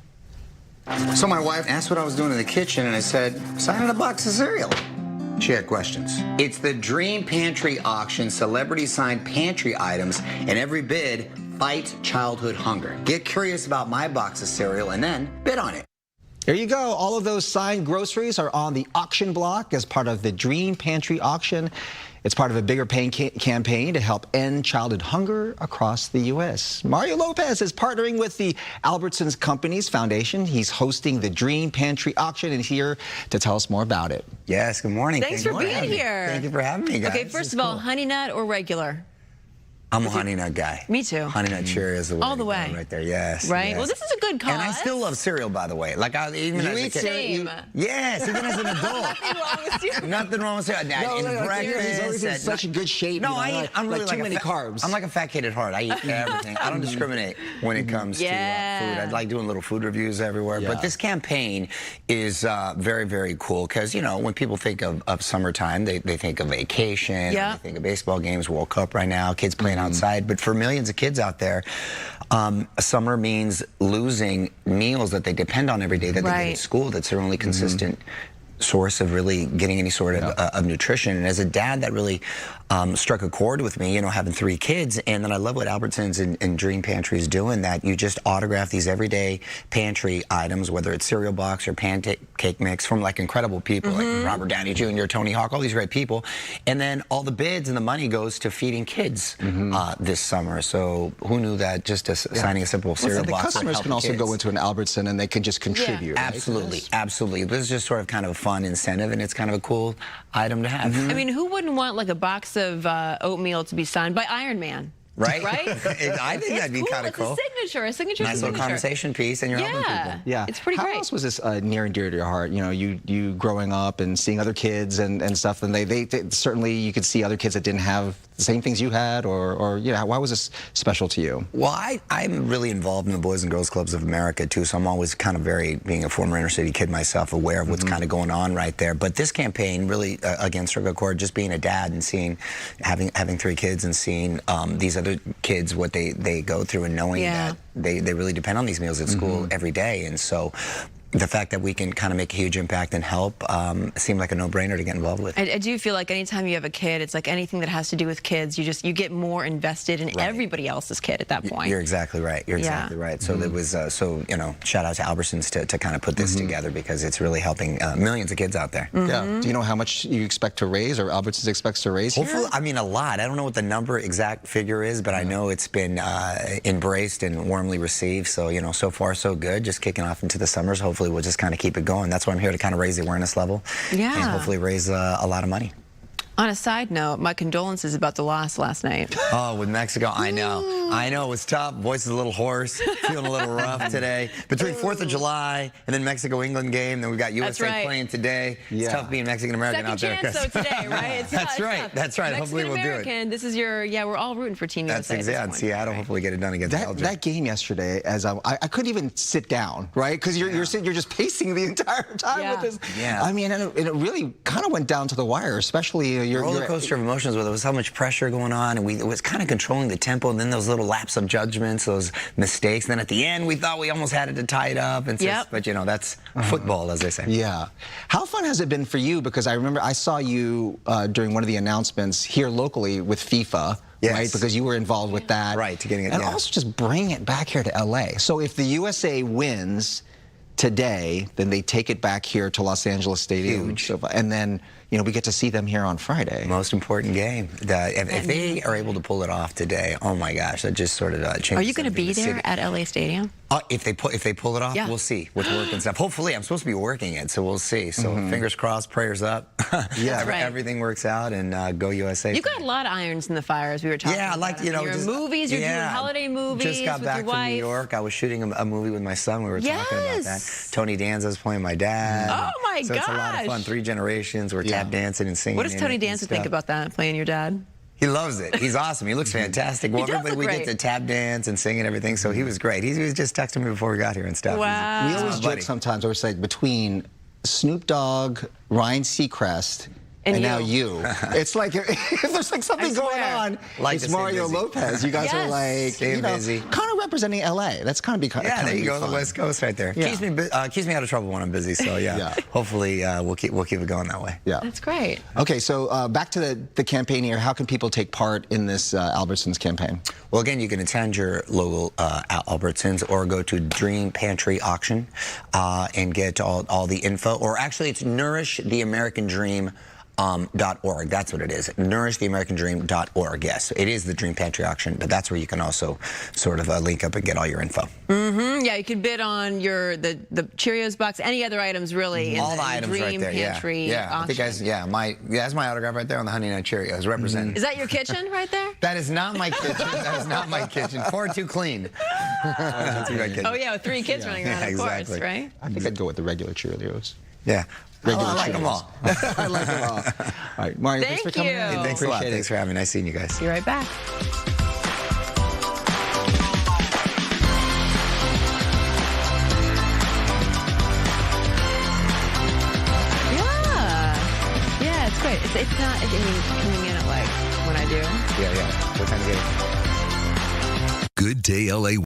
So my wife asked what I was doing in the kitchen, and I said, signing a box of cereal. She had questions. It's the Dream Pantry Auction, celebrity signed pantry items, and every bid fights childhood hunger. Get curious about my box of cereal and then bid on it. There you go. All of those signed groceries are on the auction block as part of the Dream Pantry Auction. It's part of a bigger campaign to help end childhood hunger across the U.S. Mario Lopez is partnering with the Albertsons Companies Foundation. He's hosting the Dream Pantry Auction and here to tell us more about it. Yes, good morning. Thanks for being here. Thank you for having me, guys. Okay, first of all, Honey Nut or regular? I'm a Honey Nut guy. Me too. Honey Nut Cheerios, the way all the way, right there. Yes. Right. Yes. Well, this is a good cause. And I still love cereal, by the way. Like even you as eat a kid. Same. Yes, even as an adult. Nothing wrong with cereal. Nothing wrong with cereal. No, breakfast. He's always in such a good shape. No, I'm really like too many carbs. I'm like a fat kid at heart. I eat everything. I don't discriminate when it comes to food. I like doing little food reviews everywhere. But this campaign is very, very cool because, you know, when people think of summertime, they think of vacation. They think of baseball games, World Cup right now, kids playing outside. But for millions of kids out there, summer means losing meals that they depend on every day that they get at school. That's their only consistent source of really getting any sort of nutrition. And as a dad, that really struck a chord with me, you know, having 3 kids. And then I love what Albertsons and Dream Pantry is doing, that you just autograph these everyday pantry items, whether it's cereal box or pancake mix, from like incredible people like Robert Downey Jr., Tony Hawk, all these great people. And then all the bids and the money goes to feeding kids this summer. So who knew that just signing a simple cereal box? The customers can also go into an Albertson and they can just contribute. Right? Absolutely, absolutely. This is just sort of kind of a fun incentive, and it's kind of a cool item to have. I mean, who wouldn't want like a box of oatmeal to be signed by Iron Man? Right? Right? I think that'd be kind of cool. It's a signature nice little conversation piece, and you're helping people. Yeah, it's pretty great. How else was this near and dear to your heart? You know, you growing up and seeing other kids and stuff, and they certainly you could see other kids that didn't have the same things you had, or you know, why was this special to you? Well, I'm really involved in the Boys and Girls Clubs of America too, so I'm always kind of being a former inner city kid myself, aware of what's kind of going on right there. But this campaign really, again, struck a chord, just being a dad and having 3 kids and seeing these other kids, what they go through, and knowing that they really depend on these meals at school every day. And so the fact that we can kind of make a huge impact and help seemed like a no-brainer to get involved with. I do feel like anytime you have a kid, it's like anything that has to do with kids, you get more invested in everybody else's kid at that point. You're exactly right. You're exactly right. So there was shout out to Albertsons to kind of put this together, because it's really helping millions of kids out there. Yeah. Do you know how much you expect to raise, or Albertsons expects to raise? Hopefully, here? I mean, a lot. I don't know what the exact figure is, but I know it's been embraced and warmly received. So so far so good. Just kicking off into the summers. Hopefully we'll just kind of keep it going. That's why I'm here, to kind of raise the awareness level. Yeah. And hopefully raise a lot of money. On a side note, my condolences about the loss last night. Oh, with Mexico, I know. I know, it was tough. Voice is a little hoarse, feeling a little rough today. Between 4th of July and then Mexico-England game, then we got USA playing today. It's tough being Mexican-American out there. Second chance, though, today, right? That's right. That's right. Hopefully we'll do it. This is your, we're all rooting for Team USA. That's exactly. Seattle, hopefully get it done against Belgium. That game yesterday, as I couldn't even sit down, right? Because you're just pacing the entire time with this. Yeah. I mean, and it really kind of went down to the wire, especially your roller coaster of emotions, where there was so much pressure going on, and it was kind of controlling the tempo, and then those little lapse of judgments, those mistakes. And then at the end, we thought we almost had it to tie it up. And but that's football, as they say. Yeah. How fun has it been for you? Because I remember I saw you during one of the announcements here locally with FIFA. Yes. Right, because you were involved with that. Right, to getting it. And also just bring it back here to LA. So if the USA wins today, then they take it back here to Los Angeles Stadium. Huge. And then, we get to see them here on Friday. Most important game. If they are able to pull it off today, oh my gosh, that just sort of changes. Are you going to be there at LA Stadium? If they pull it off, we'll see with work and stuff. Hopefully, I'm supposed to be working it, so we'll see. So fingers crossed, prayers up. Yeah, everything works out, and go USA. You've got a lot of irons in the fire, as we were talking. Yeah, about. you're just, movies. You're doing holiday movies. Just got with back your from wife. New York. I was shooting a movie with my son. We were talking about that. Tony Danza's playing my dad. Oh my gosh! So it's a lot of fun. 3 generations. We're tap dancing and singing. What does Tony Danza think about that, playing your dad? He loves it. He's awesome. He looks fantastic. Well, we get to tap dance and sing and everything, so he was great. He was just texting me before we got here and stuff. Wow. We always joke sometimes, or say between Snoop Dogg, Ryan Seacrest, and now you. It's like if there's like something going on, it's Mario Lopez. You guys are like busy. Kind of representing LA. That's kind of there you go, the West Coast right there. Yeah. Keeps me out of trouble when I'm busy. So hopefully we'll keep it going that way. Yeah, that's great. Okay, so back to the campaign here. How can people take part in this Albertsons campaign? Well, again, you can attend your local Albertsons or go to Dream Pantry Auction and get all the info. Or actually, it's nourishtheamericandream.org. That's what it is. nourishtheamericandream.org. Yes, it is the Dream Pantry Auction, but that's where you can also sort of link up and get all your info. Yeah, you can bid on the Cheerios box, any other items really. All the items Dream right there. Pantry I think that's my autograph right there on the Honey Nut Cheerios. Represented. Is that your kitchen right there? That is not my kitchen. That is not my kitchen. Far too clean. Oh yeah, with 3 kids running around, of course, right? I think I'd go with the regular Cheerios. Yeah. I like them all. I like them all. All right, Mario, thanks for coming in. Hey, thanks a lot. Thanks for having me. Nice seeing you guys. Be right back. Yeah, it's great. It's not, coming in at like when I do. Yeah. What time is it? Good Day LA.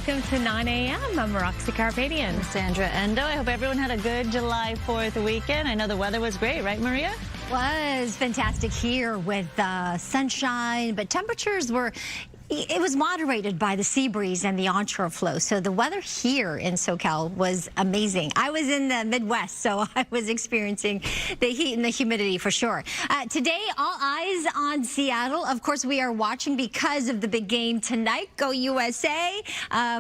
Welcome to 9 a.m. I'm Roxy Carpadian. Sandra Endo. I hope everyone had a good July 4th weekend. I know the weather was great, right, Maria? Was fantastic here with sunshine, but temperatures were... It was moderated by the sea breeze and the onshore flow. So the weather here in SoCal was amazing. I was in the Midwest, so I was experiencing the heat and the humidity for sure. Today, all eyes on Seattle. Of course, we are watching because of the big game tonight. Go USA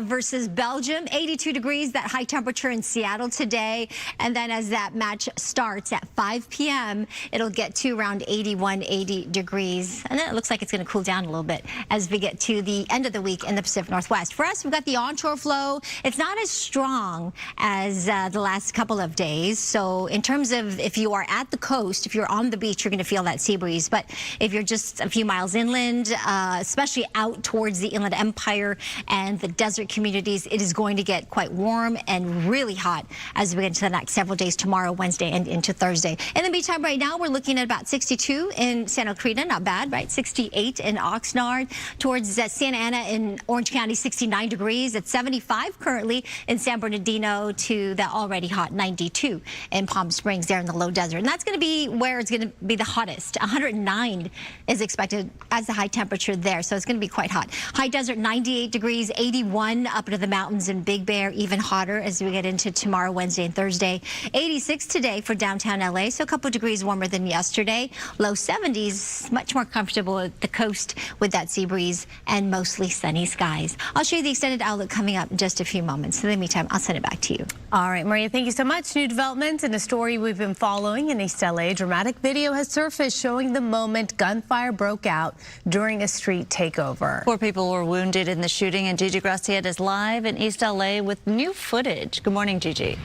versus Belgium. 82 degrees, that high temperature in Seattle today. And then as that match starts at 5 p.m., it'll get to around 81, 80 degrees. And then it looks like it's going to cool down a little bit as we get to the end of the week in the Pacific Northwest. For us, we've got the onshore flow. It's not as strong as the last couple of days. So in terms of if you are at the coast, if you're on the beach, you're going to feel that sea breeze. But if you're just a few miles inland, especially out towards the Inland Empire and the desert communities, it is going to get quite warm and really hot as we get into the next several days, tomorrow, Wednesday, and into Thursday. In the meantime, right now, we're looking at about 62 in Santa Cruz, not bad, right? 68 in Oxnard. Towards Santa Ana in Orange County, 69 degrees. It's 75 currently in San Bernardino, to the already hot 92 in Palm Springs there in the low desert. And that's going to be where it's going to be the hottest. 109 is expected as the high temperature there. So it's going to be quite hot. High desert, 98 degrees, 81 up into the mountains in Big Bear, even hotter as we get into tomorrow, Wednesday, and Thursday. 86 today for downtown LA, so a couple degrees warmer than yesterday. Low 70s, much more comfortable at the coast with that sea breeze and mostly sunny skies. I'll show you the extended outlook coming up in just a few moments. In the meantime, I'll send it back to you. All right, Maria, thank you so much. New developments in a story we've been following in East LA. Dramatic video has surfaced showing the moment gunfire broke out during a street takeover. 4 people were wounded in the shooting, and Gigi Graciette is live in East LA with new footage. Good morning, Gigi.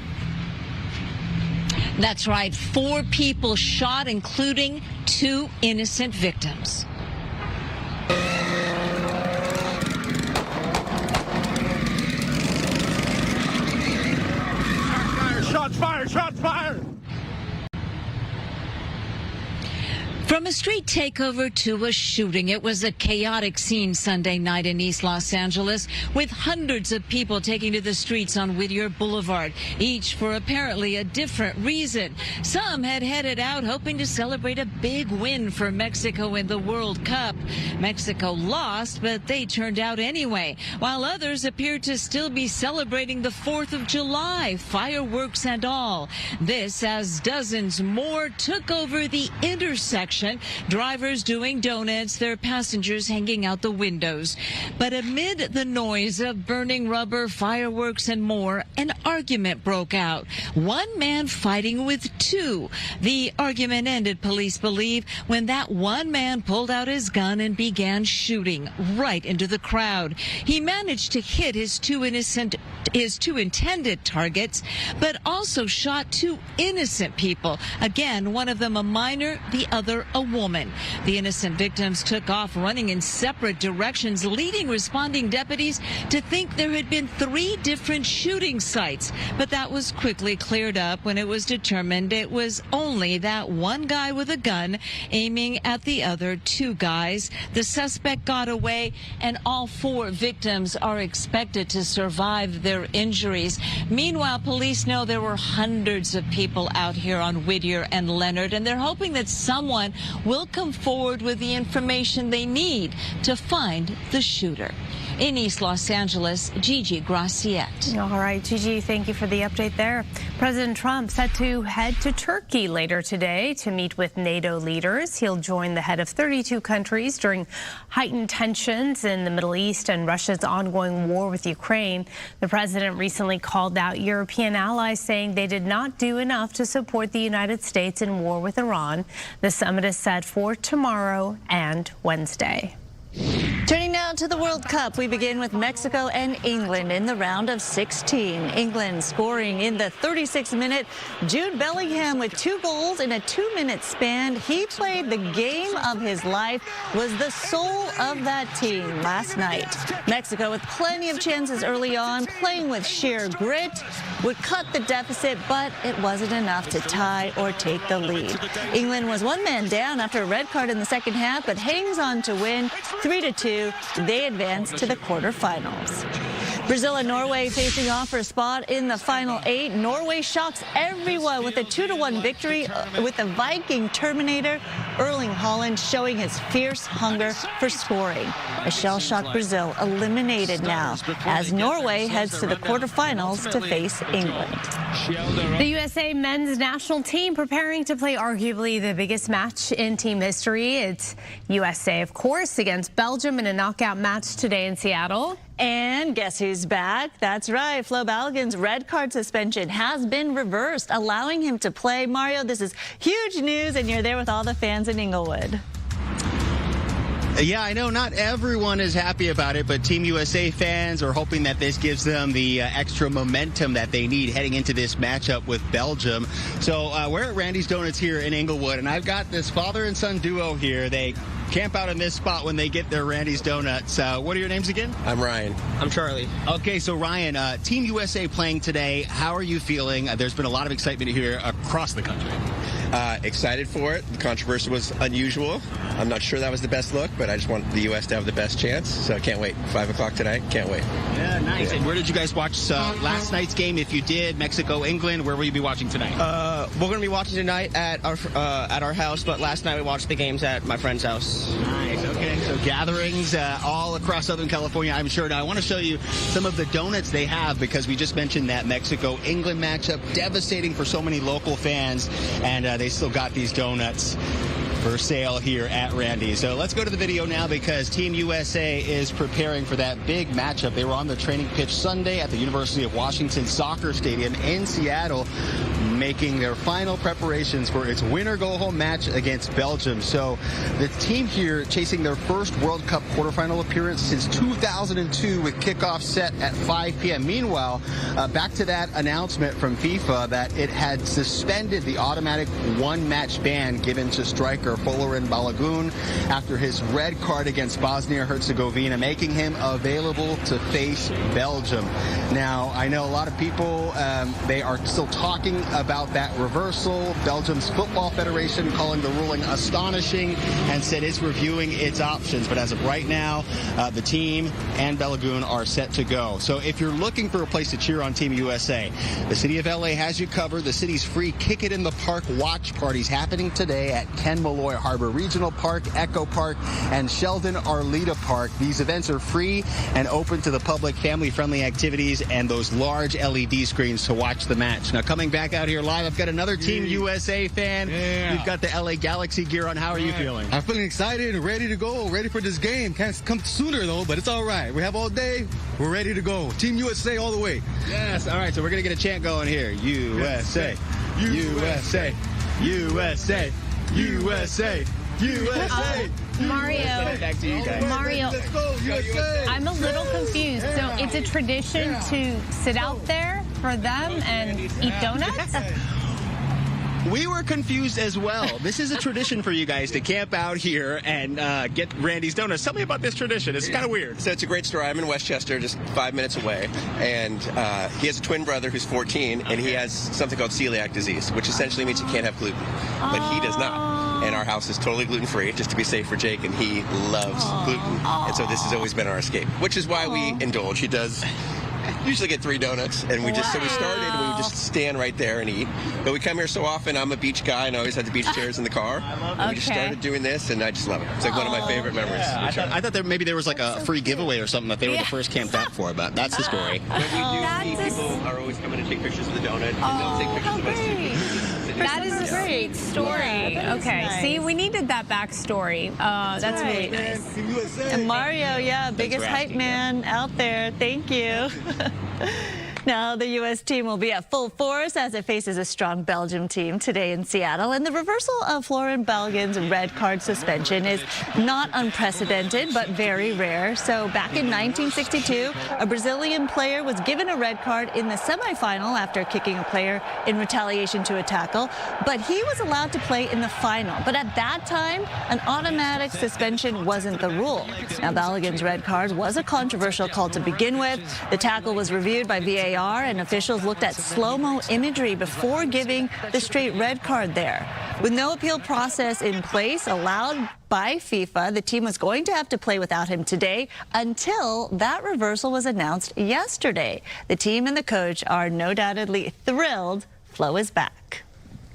That's right. 4 people shot, including 2 innocent victims. Shots fired! Shots fired! From a street takeover to a shooting, it was a chaotic scene Sunday night in East Los Angeles, with hundreds of people taking to the streets on Whittier Boulevard, each for apparently a different reason. Some had headed out hoping to celebrate a big win for Mexico in the World Cup. Mexico lost, but they turned out anyway, while others appeared to still be celebrating the 4th of July, fireworks and all. This as dozens more took over the intersection. Drivers doing donuts, their passengers hanging out the windows. But amid the noise of burning rubber, fireworks, and more, an argument broke out. One man fighting with 2. The argument ended, police believe, when that one man pulled out his gun and began shooting right into the crowd. He managed to hit his two intended targets, but also shot 2 innocent people. Again, one of them a minor, the other a woman. The innocent victims took off running in separate directions, leading responding deputies to think there had been 3 different shooting sites. But that was quickly cleared up when it was determined it was only that one guy with a gun aiming at the other 2 guys. The suspect got away, and all 4 victims are expected to survive their injuries. Meanwhile, police know there were hundreds of people out here on Whittier and Leonard, and they're hoping that someone will come forward with the information they need to find the shooter. In East Los Angeles, Gigi Graciette. All right, Gigi, thank you for the update there. President Trump set to head to Turkey later today to meet with NATO leaders. He'll join the head of 32 countries during heightened tensions in the Middle East and Russia's ongoing war with Ukraine. The president recently called out European allies, saying they did not do enough to support the United States in war with Iran. The summit is set for tomorrow and Wednesday. Turning now to the World Cup, we begin with Mexico and England in the round of 16. England scoring in the 36th minute. Jude Bellingham with 2 goals in a 2-minute span. He played the game of his life, was the soul of that team last night. Mexico with plenty of chances early on, playing with sheer grit, would cut the deficit, but it wasn't enough to tie or take the lead. England was 1 man down after a red card in the second half, but hangs on to win 3-2. They advance to the quarterfinals. Brazil and Norway facing off for a spot in the final 8. Norway shocks everyone with a 2-1 victory with the Viking Terminator, Erling Haaland, showing his fierce hunger for scoring. A shell-shocked Brazil eliminated now as Norway heads to the quarterfinals to face England. The USA men's national team preparing to play arguably the biggest match in team history. It's USA, of course, against Belgium in a knockout match today in Seattle. And guess who's back? That's right. Flo Balogun's red card suspension has been reversed, allowing him to play. Mario, this is huge news, and you're there with all the fans in Inglewood. Yeah, I know not everyone is happy about it, but Team USA fans are hoping that this gives them the extra momentum that they need heading into this matchup with Belgium. So we're at Randy's Donuts here in Inglewood, and I've got this father and son duo here. They camp out in this spot when they get their Randy's Donuts. What are your names again? I'm Ryan. I'm Charlie. Okay, so Ryan, Team USA playing today. How are you feeling? There's been a lot of excitement here across the country. Excited for it. The controversy was unusual. I'm not sure that was the best look, but I just want the U.S. to have the best chance. So I can't wait. 5 o'clock tonight. Can't wait. Yeah, nice. Yeah. And where did you guys watch last night's game? If you did, Mexico, England, where will you be watching tonight? We're going to be watching tonight at our house, but last night we watched the games at my friend's house. Nice. Okay. So gatherings all across Southern California, I'm sure. Now, I want to show you some of the donuts they have because we just mentioned that Mexico-England matchup, devastating for so many local fans, and they still got these donuts for sale here at Randy's. So let's go to the video now because Team USA is preparing for that big matchup. They were on the training pitch Sunday at the University of Washington Soccer Stadium in Seattle, making their final preparations for its winner-go-home match against Belgium. So the team here chasing their first World Cup quarterfinal appearance since 2002 with kickoff set at 5 p.m. Meanwhile, back to that announcement from FIFA that it had suspended the automatic one-match ban given to striker Folarin Balogun after his red card against Bosnia-Herzegovina, making him available to face Belgium. Now, I know a lot of people, they are still talking about that reversal. Belgium's Football Federation calling the ruling astonishing and said it's reviewing its options. But as of right now, the team and Balogun are set to go. So if you're looking for a place to cheer on Team USA, the city of LA has you covered. The city's free Kick It in the Park watch parties happening today at Ken Malloy Harbor Regional Park, Echo Park, and Sheldon Arleta Park. These events are free and open to the public, family-friendly activities, and those large LED screens to watch the match. Now, coming back out here live, I've got another Team USA fan. Yeah. You've got the LA Galaxy gear on. How are you feeling? I'm feeling excited and ready to go, ready for this game. Can't come sooner, though, but it's all right. We have all day. We're ready to go. Team USA all the way. Yes. All right, so we're going to get a chant going here. USA, USA, USA, USA, USA. Mario, back to you guys. Mario, Let's go, USA. I'm a little confused. So it's a tradition to sit out there for them and eat donuts? We were confused as well. This is a tradition for you guys to camp out here and get Randy's Donuts. Tell me about this tradition. It's kind of weird. So it's a great story. I'm in Westchester, just 5 minutes away, and he has a twin brother who's 14, and he has something called celiac disease, which essentially means he can't have gluten, but he does not. And our house is totally gluten-free, just to be safe for Jake, and he loves gluten. And so this has always been our escape, which is why we indulge. He does usually get 3 donuts, and we just, so we started, we would just stand right there and eat. But we come here so often. I'm a beach guy, and I always had the beach chairs in the car. And we just started doing this, and I just love it. It's like one of my favorite memories. Yeah, I thought that maybe there was like a free giveaway or something that they were the first camped out for, but that's the story. But we do see people are always coming to take pictures of the donut, and they'll take pictures of us too. That is a great story. Yeah, okay, nice. see, we needed that backstory. That's really nice. And Mario, yeah, biggest hype man out there. Thank you. Now, the U.S. team will be at full force as it faces a strong Belgium team today in Seattle. And the reversal of Folarin Balogun's red card suspension is not unprecedented, but very rare. So back in 1962, a Brazilian player was given a red card in the semifinal after kicking a player in retaliation to a tackle. But he was allowed to play in the final. But at that time, an automatic suspension wasn't the rule. Now, Balogun's red card was a controversial call to begin with. The tackle was reviewed by VAR VAR, and officials looked at slow-mo imagery before giving the straight red card there. With no appeal process in place allowed by FIFA, the team was going to have to play without him today until that reversal was announced yesterday. The team and the coach are no doubtedly thrilled Flo is back.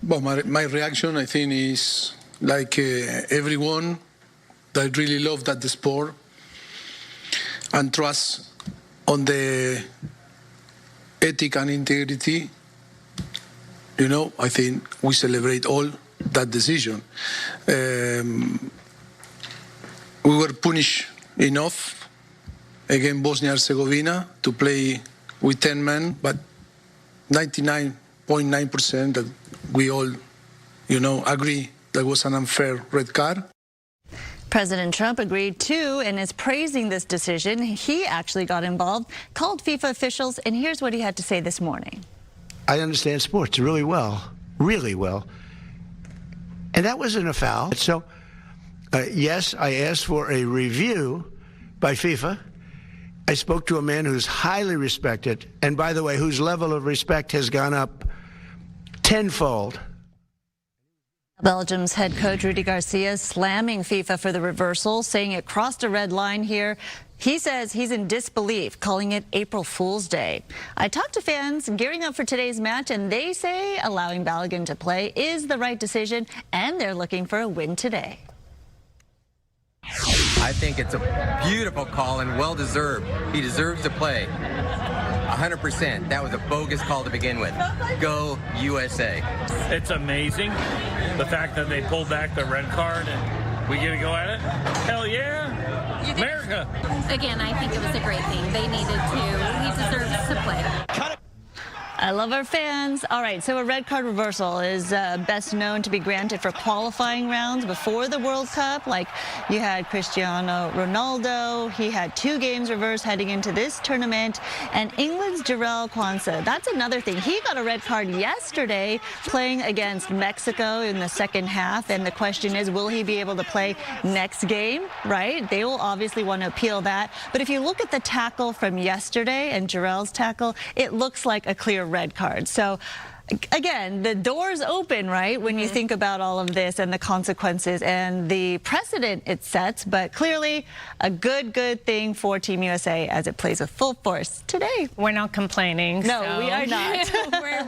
Well, my reaction, I think, is like everyone that really love that the sport and trust on the ethic and integrity. You know, I think we celebrate all that decision. We were punished enough against Bosnia-Herzegovina to play with 10 men, but 99.9% that we all, agree that was an unfair red card. President Trump agreed too and is praising this decision. He actually got involved, called FIFA officials, and here's what he had to say this morning. I understand sports really well. And that wasn't a foul. So, yes, I asked for a review by FIFA. I spoke to a man who's highly respected, and by the way, whose level of respect has gone up tenfold. Belgium's head coach Rudy Garcia slamming FIFA for the reversal, saying it crossed a red line here. He says he's in disbelief, calling it April Fool's Day. I talked to fans gearing up for today's match, and they say allowing Balogun to play is the right decision, and they're looking for a win today. I think it's a beautiful call and well-deserved. He deserves to play. 100%. That was a bogus call to begin with. Go USA. It's amazing the fact that they pulled back the red card and we get to go at it. Hell yeah. America. Again, I think it was a great thing. They needed to. He deserves to play. I love our fans. All right, so a red card reversal is best known to be granted for qualifying rounds before the World Cup. Like you had Cristiano Ronaldo. He had 2 games reversed heading into this tournament. And England's Jarrell Quansah, that's another thing. He got a red card yesterday playing against Mexico in the second half. And the question is, will he be able to play next game, right? They will obviously want to appeal that. But if you look at the tackle from yesterday and Jarrell's tackle, it looks like a clear red card. So again, the door's open, right, when you think about all of this and the consequences and the precedent it sets, but clearly a good thing for Team USA as it plays with full force today. We're not complaining. No, so. we are not.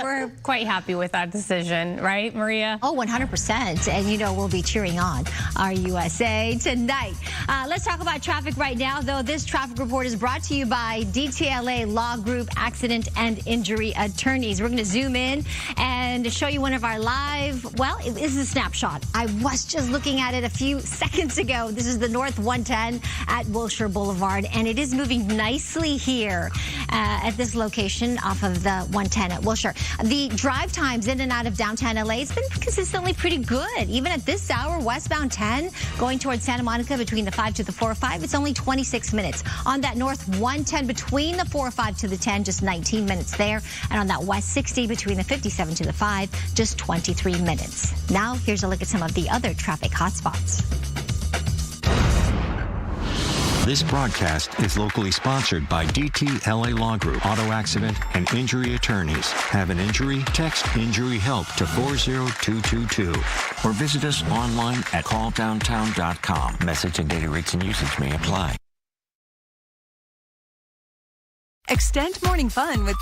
we're quite happy with that decision, right, Maria? Oh, 100%. And we'll be cheering on our USA tonight. Let's talk about traffic right now, though. This traffic report is brought to you by DTLA Law Group Accident and Injury Attorneys. We're going to zoom in and show you one of our live, well, it is a snapshot. I was just looking at it a few seconds ago. This is the North 110 at Wilshire Boulevard, and it is moving nicely here at this location off of the 110 at Wilshire. The drive times in and out of downtown LA, it's been consistently pretty good. Even at this hour, westbound 10 going towards Santa Monica between the 5 to the 405, it's only 26 minutes. On that North 110 between the 405 to the 10, just 19 minutes there. And on that West 60 between the 57 to the 5, just 23 minutes. Now, here's a look at some of the other traffic hotspots. This broadcast is locally sponsored by DTLA Law Group, Auto Accident and Injury Attorneys. Have an injury? Text Injury Help to 40222 or visit us online at calldowntown.com. Message and data rates and usage may apply. Extend morning fun with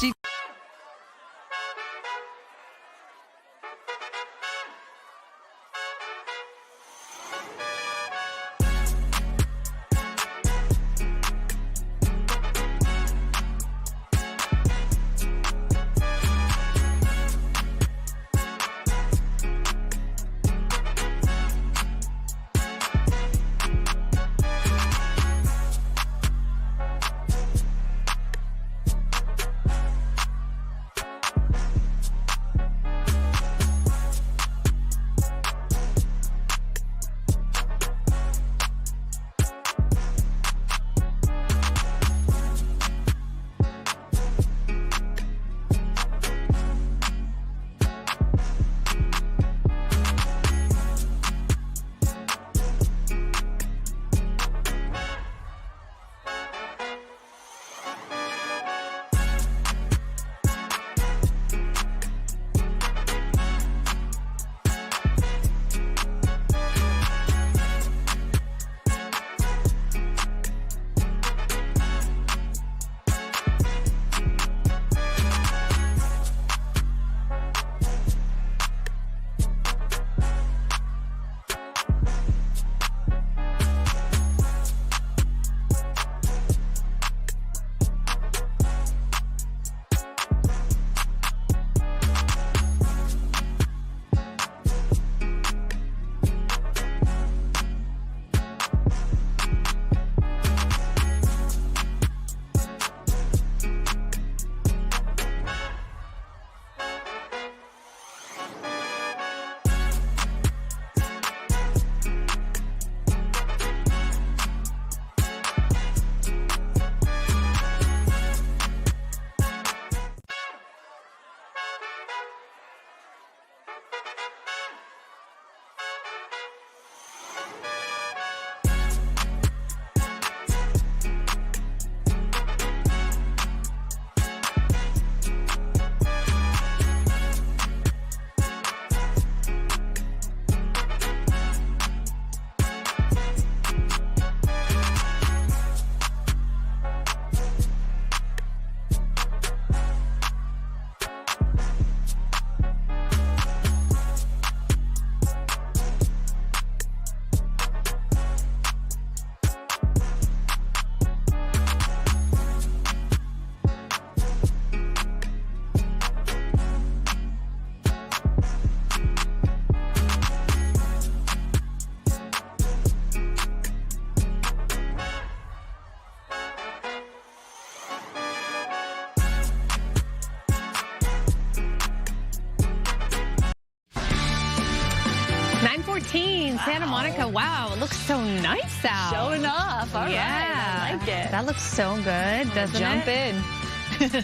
Santa Monica. Wow, it looks so nice out. Showing off. All right. I like it. That looks so good, doesn't Jump it? in.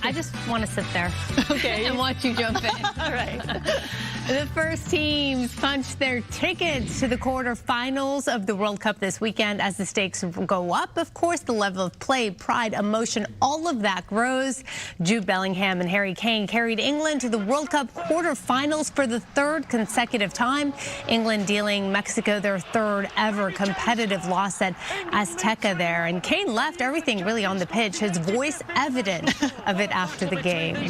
I just want to sit there and watch you jump in. All right. The first teams punched their tickets to the quarterfinals of the World Cup this weekend. As the stakes go up, of course, the level of play, pride, emotion, all of that grows. Jude Bellingham and Harry Kane carried England to the World Cup quarterfinals for the third consecutive time. England dealing Mexico their third ever competitive loss at Azteca there. And Kane left everything really on the pitch, his voice evident of it after the game. It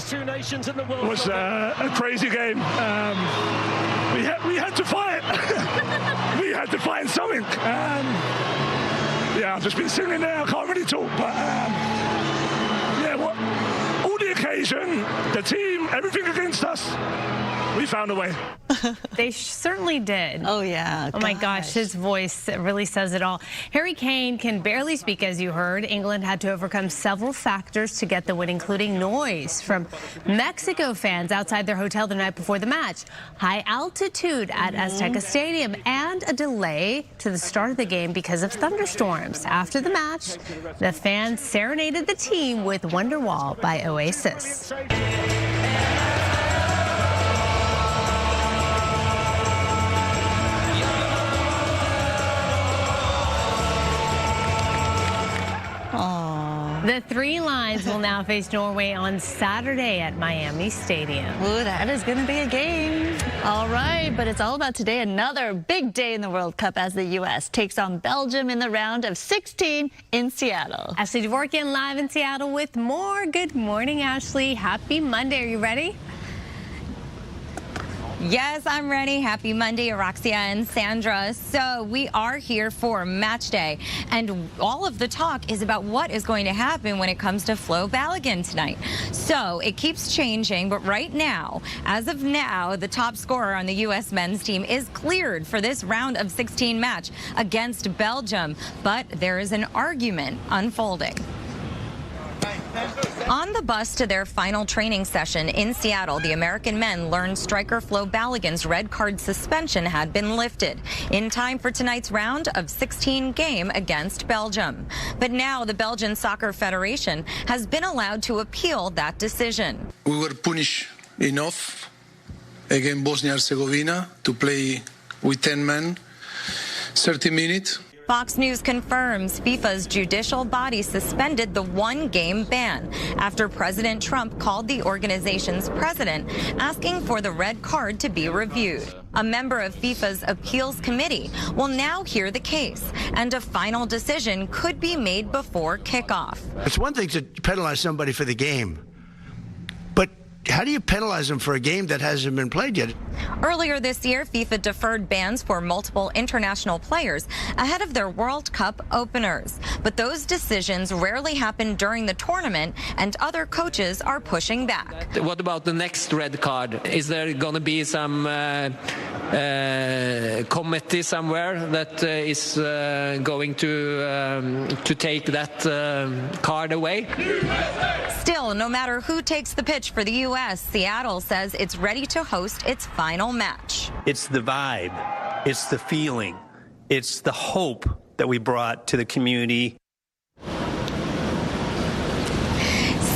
was a crazy game. We had to fight. We had to find something. Yeah, I've just been sitting there. I can't really talk, but all the occasion, the team, everything against us, we found a way. They certainly did. Oh, yeah. Oh, my gosh, his voice really says it all. Harry Kane can barely speak, as you heard. England had to overcome several factors to get the win, including noise from Mexico fans outside their hotel the night before the match, high altitude at Azteca Stadium, and a delay to the start of the game because of thunderstorms. After the match, the fans serenaded the team with Wonderwall by Oasis. The Three Lions will now face Norway on Saturday at Miami Stadium. Ooh, that is going to be a game. All right, but it's all about today. Another big day in the World Cup as the U.S. takes on Belgium in the round of 16 in Seattle. Ashley Dvorkian live in Seattle with more. Good morning, Ashley. Happy Monday. Are you ready? Yes, I'm ready. Happy Monday, Araxia and Sandra. So we are here for match day, and all of the talk is about what is going to happen when it comes to Flo Balogun tonight. So it keeps changing, but right now, as of now, the top scorer on the U.S. men's team is cleared for this round of 16 match against Belgium, but there is an argument unfolding. On the bus to their final training session in Seattle, the American men learned striker Flo Balogun's red card suspension had been lifted in time for tonight's round of 16 game against Belgium. But now the Belgian Soccer Federation has been allowed to appeal that decision. We were punished enough against Bosnia-Herzegovina to play with 10 men, 30 minutes. Fox News confirms FIFA's judicial body suspended the one-game ban after President Trump called the organization's president asking for the red card to be reviewed. A member of FIFA's appeals committee will now hear the case, and a final decision could be made before kickoff. It's one thing to penalize somebody for the game, but how do you penalize them for a game that hasn't been played yet? Earlier this year, FIFA deferred bans for multiple international players ahead of their World Cup openers. But those decisions rarely happen during the tournament, and other coaches are pushing back. What about the next red card? Is there going to be some committee somewhere that is going to take that card away? Still, no matter who takes the pitch for the U.S., Seattle says it's ready to host its final match. It's the vibe, it's the feeling, it's the hope that we brought to the community.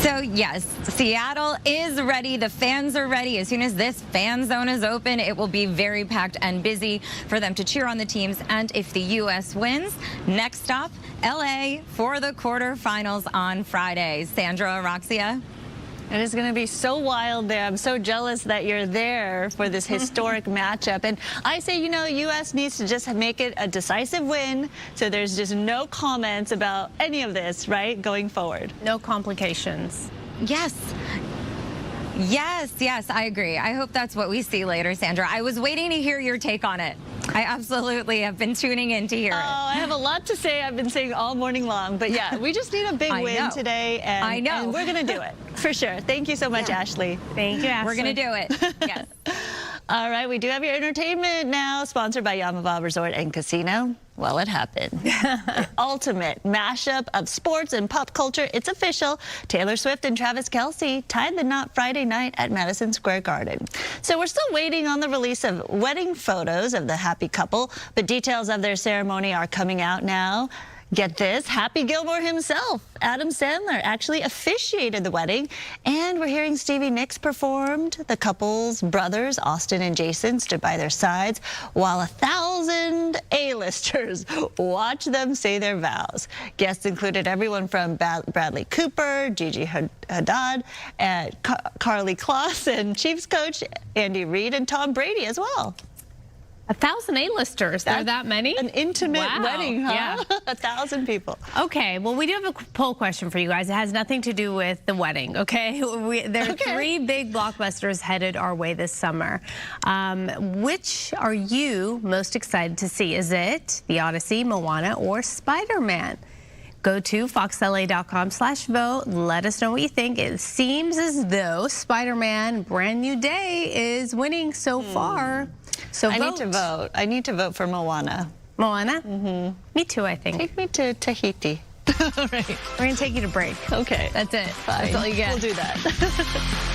So, yes, Seattle is ready. The fans are ready. As soon as this fan zone is open, it will be very packed and busy for them to cheer on the teams. And if the U.S. wins, next stop, L.A. for the quarterfinals on Friday. Sandra, Roxia? It is going to be so wild there. I'm so jealous that you're there for this historic matchup. And I say, you know, U.S. needs to just make it a decisive win, so there's just no comments about any of this, right, going forward. No complications. Yes. Yes, yes, I agree. I hope that's what we see later, Sandra. I was waiting to hear your take on it. I absolutely have been tuning in to hear it. Oh, I have a lot to say. I've been saying all morning long. But yeah, we just need a big win today. And, I know. And we're going to do it, for sure. Thank you so much, Ashley. Thank you, Ashley. We're going to do it. Yes. All right, we do have your entertainment now, sponsored by Yamava Resort and Casino. Well, it happened. The ultimate mashup of sports and pop culture. It's official. Taylor Swift and Travis Kelce tied the knot Friday night at Madison Square Garden. So we're still waiting on the release of wedding photos of the happy couple, but details of their ceremony are coming out now. Get this, Happy Gilmore himself, Adam Sandler, actually officiated the wedding, and we're hearing Stevie Nicks performed. The couple's brothers, Austin and Jason, stood by their sides, while 1,000 A-listers watched them say their vows. Guests included everyone from Bradley Cooper, Gigi Hadid, Carly Kloss, and Chiefs coach Andy Reid, and Tom Brady as well. 1,000 A-listers. There are that many? An intimate wedding, huh? Yeah. 1,000 people. Okay, well, we do have a poll question for you guys. It has nothing to do with the wedding, okay? There are three big blockbusters headed our way this summer. Which are you most excited to see? Is it The Odyssey, Moana, or Spider-Man? Go to foxla.com/vote. Let us know what you think. It seems as though Spider-Man Brand New Day is winning so far. So I need to vote. I need to vote for Moana. Moana? Mm-hmm. Me too, I think. Take me to Tahiti. All right. We're going to take you to break. Okay. That's it. Fine. That's all you get. We'll do that.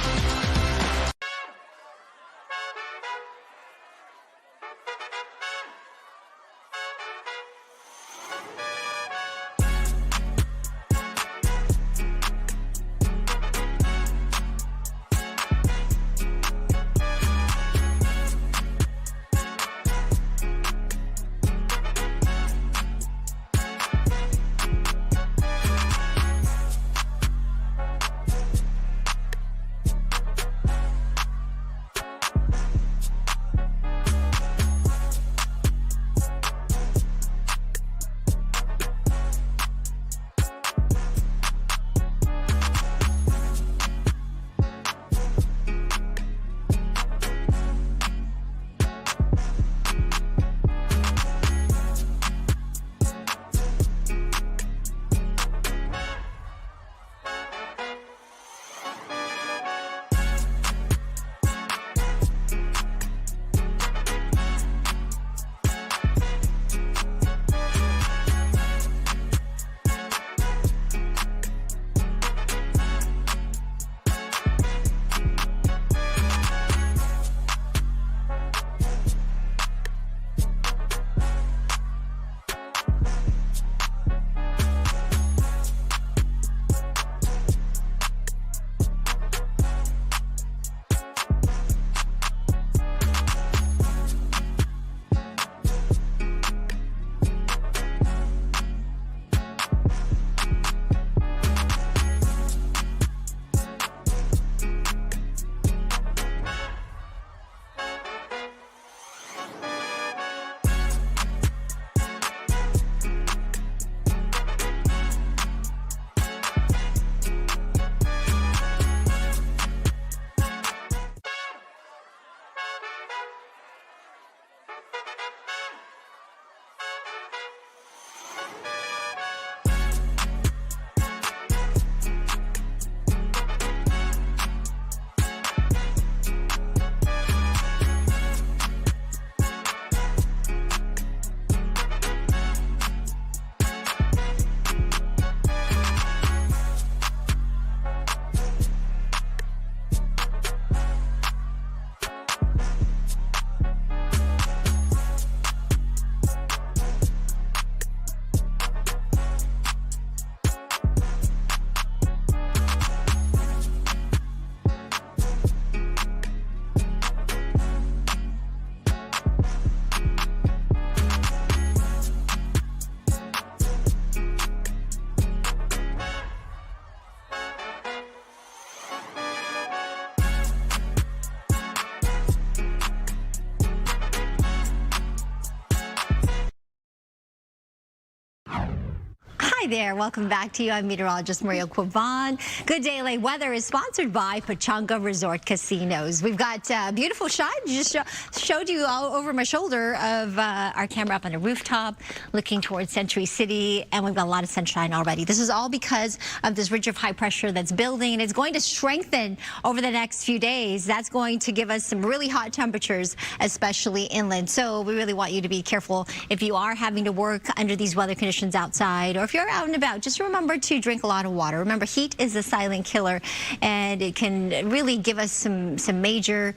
Hi there. Welcome back to you. I'm meteorologist Maria Quavan. Good Day LA weather is sponsored by Pechanga Resort Casinos. We've got a beautiful shot. Just showed you all over my shoulder of our camera up on a rooftop looking towards Century City, and we've got a lot of sunshine already. This is all because of this ridge of high pressure that's building, and it's going to strengthen over the next few days. That's going to give us some really hot temperatures, especially inland. So we really want you to be careful if you are having to work under these weather conditions outside, or if you're out and about. Just remember to drink a lot of water. Remember, heat is a silent killer, and it can really give us some major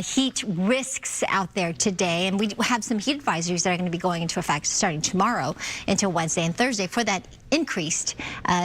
heat risks out there today. And we have some heat advisories that are going to be going into effect starting tomorrow into Wednesday and Thursday for that increased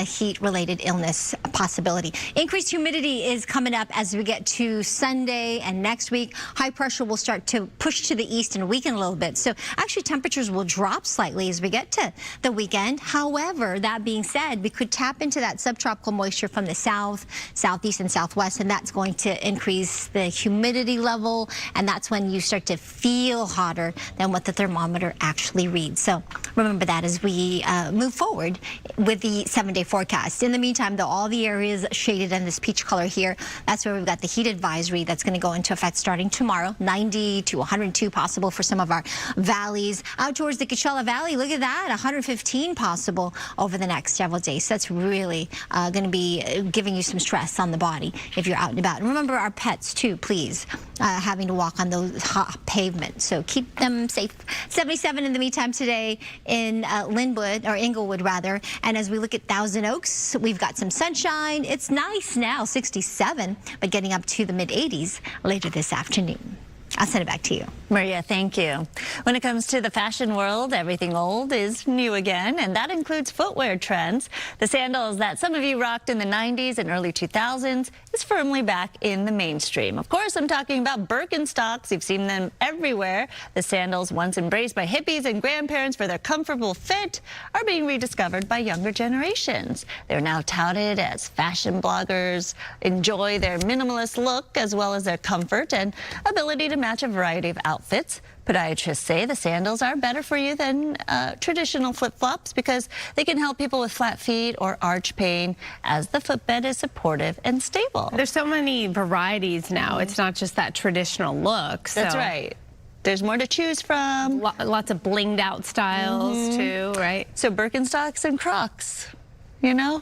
heat-related illness possibility. Increased humidity is coming up as we get to Sunday and next week. High pressure will start to push to the east and weaken a little bit. So actually temperatures will drop slightly as we get to the weekend. However, that being said, we could tap into that subtropical moisture from the south, southeast, and southwest, and that's going to increase the humidity level, and that's when you start to feel hotter than what the thermometer actually reads. So remember that as we move forward with the 7-day forecast. In the meantime, though, all the areas shaded in this peach color here, that's where we've got the heat advisory that's going to go into effect starting tomorrow. 90 to 102 possible for some of our valleys. Out towards the Coachella Valley, look at that, 115 possible over the next several days. So that's really going to be giving you some stress on the body if you're out and about. And remember our pets, too, please, having to walk on those hot pavements. So keep them safe. 77 in the meantime today in Inglewood, rather. And as we look at Thousand Oaks, we've got some sunshine. It's nice now, 67, but getting up to the mid-80s later this afternoon. I'll send it back to you. Maria, thank you. When it comes to the fashion world, everything old is new again, and that includes footwear trends. The sandals that some of you rocked in the 90s and early 2000s is firmly back in the mainstream. Of course, I'm talking about Birkenstocks. You've seen them everywhere. The sandals, once embraced by hippies and grandparents for their comfortable fit, are being rediscovered by younger generations. They're now touted as fashion bloggers, enjoy their minimalist look as well as their comfort and ability to match a variety of outfits. Podiatrists say the sandals are better for you than traditional flip-flops because they can help people with flat feet or arch pain as the footbed is supportive and stable. There's so many varieties now. It's not just that traditional look. That's right. There's more to choose from. Lots of blinged out styles too, right? So Birkenstocks and Crocs, you know?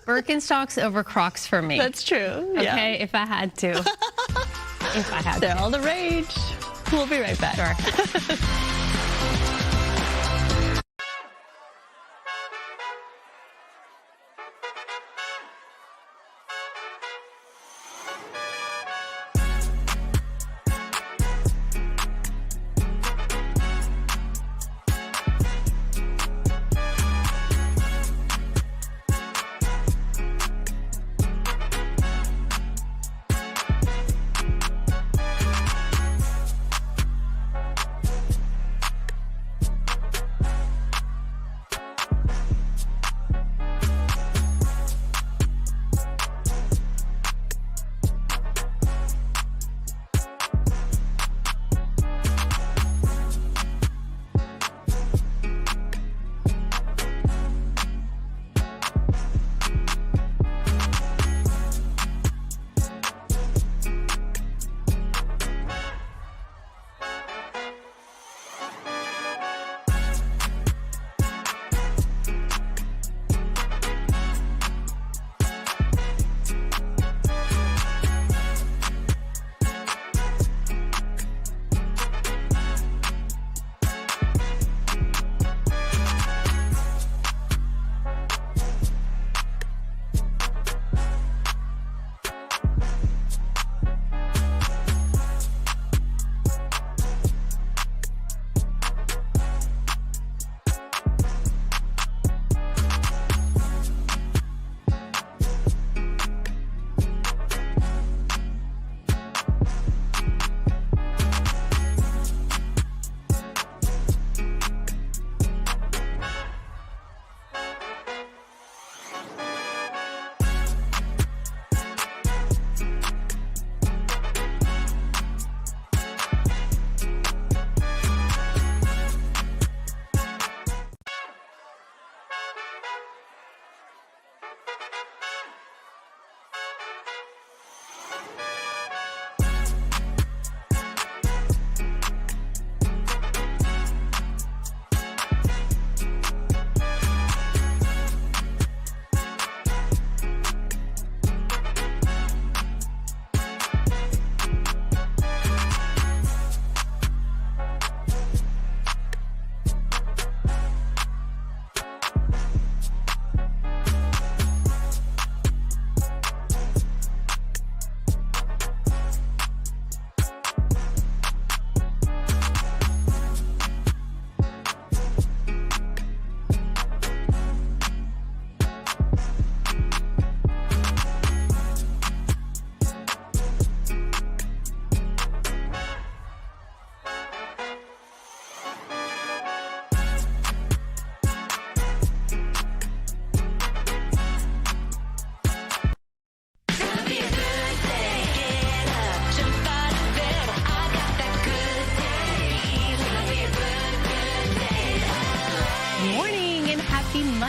Birkenstocks over Crocs for me. That's true. Okay, if I had to. If I had They're all the rage. We'll be right back. Sure.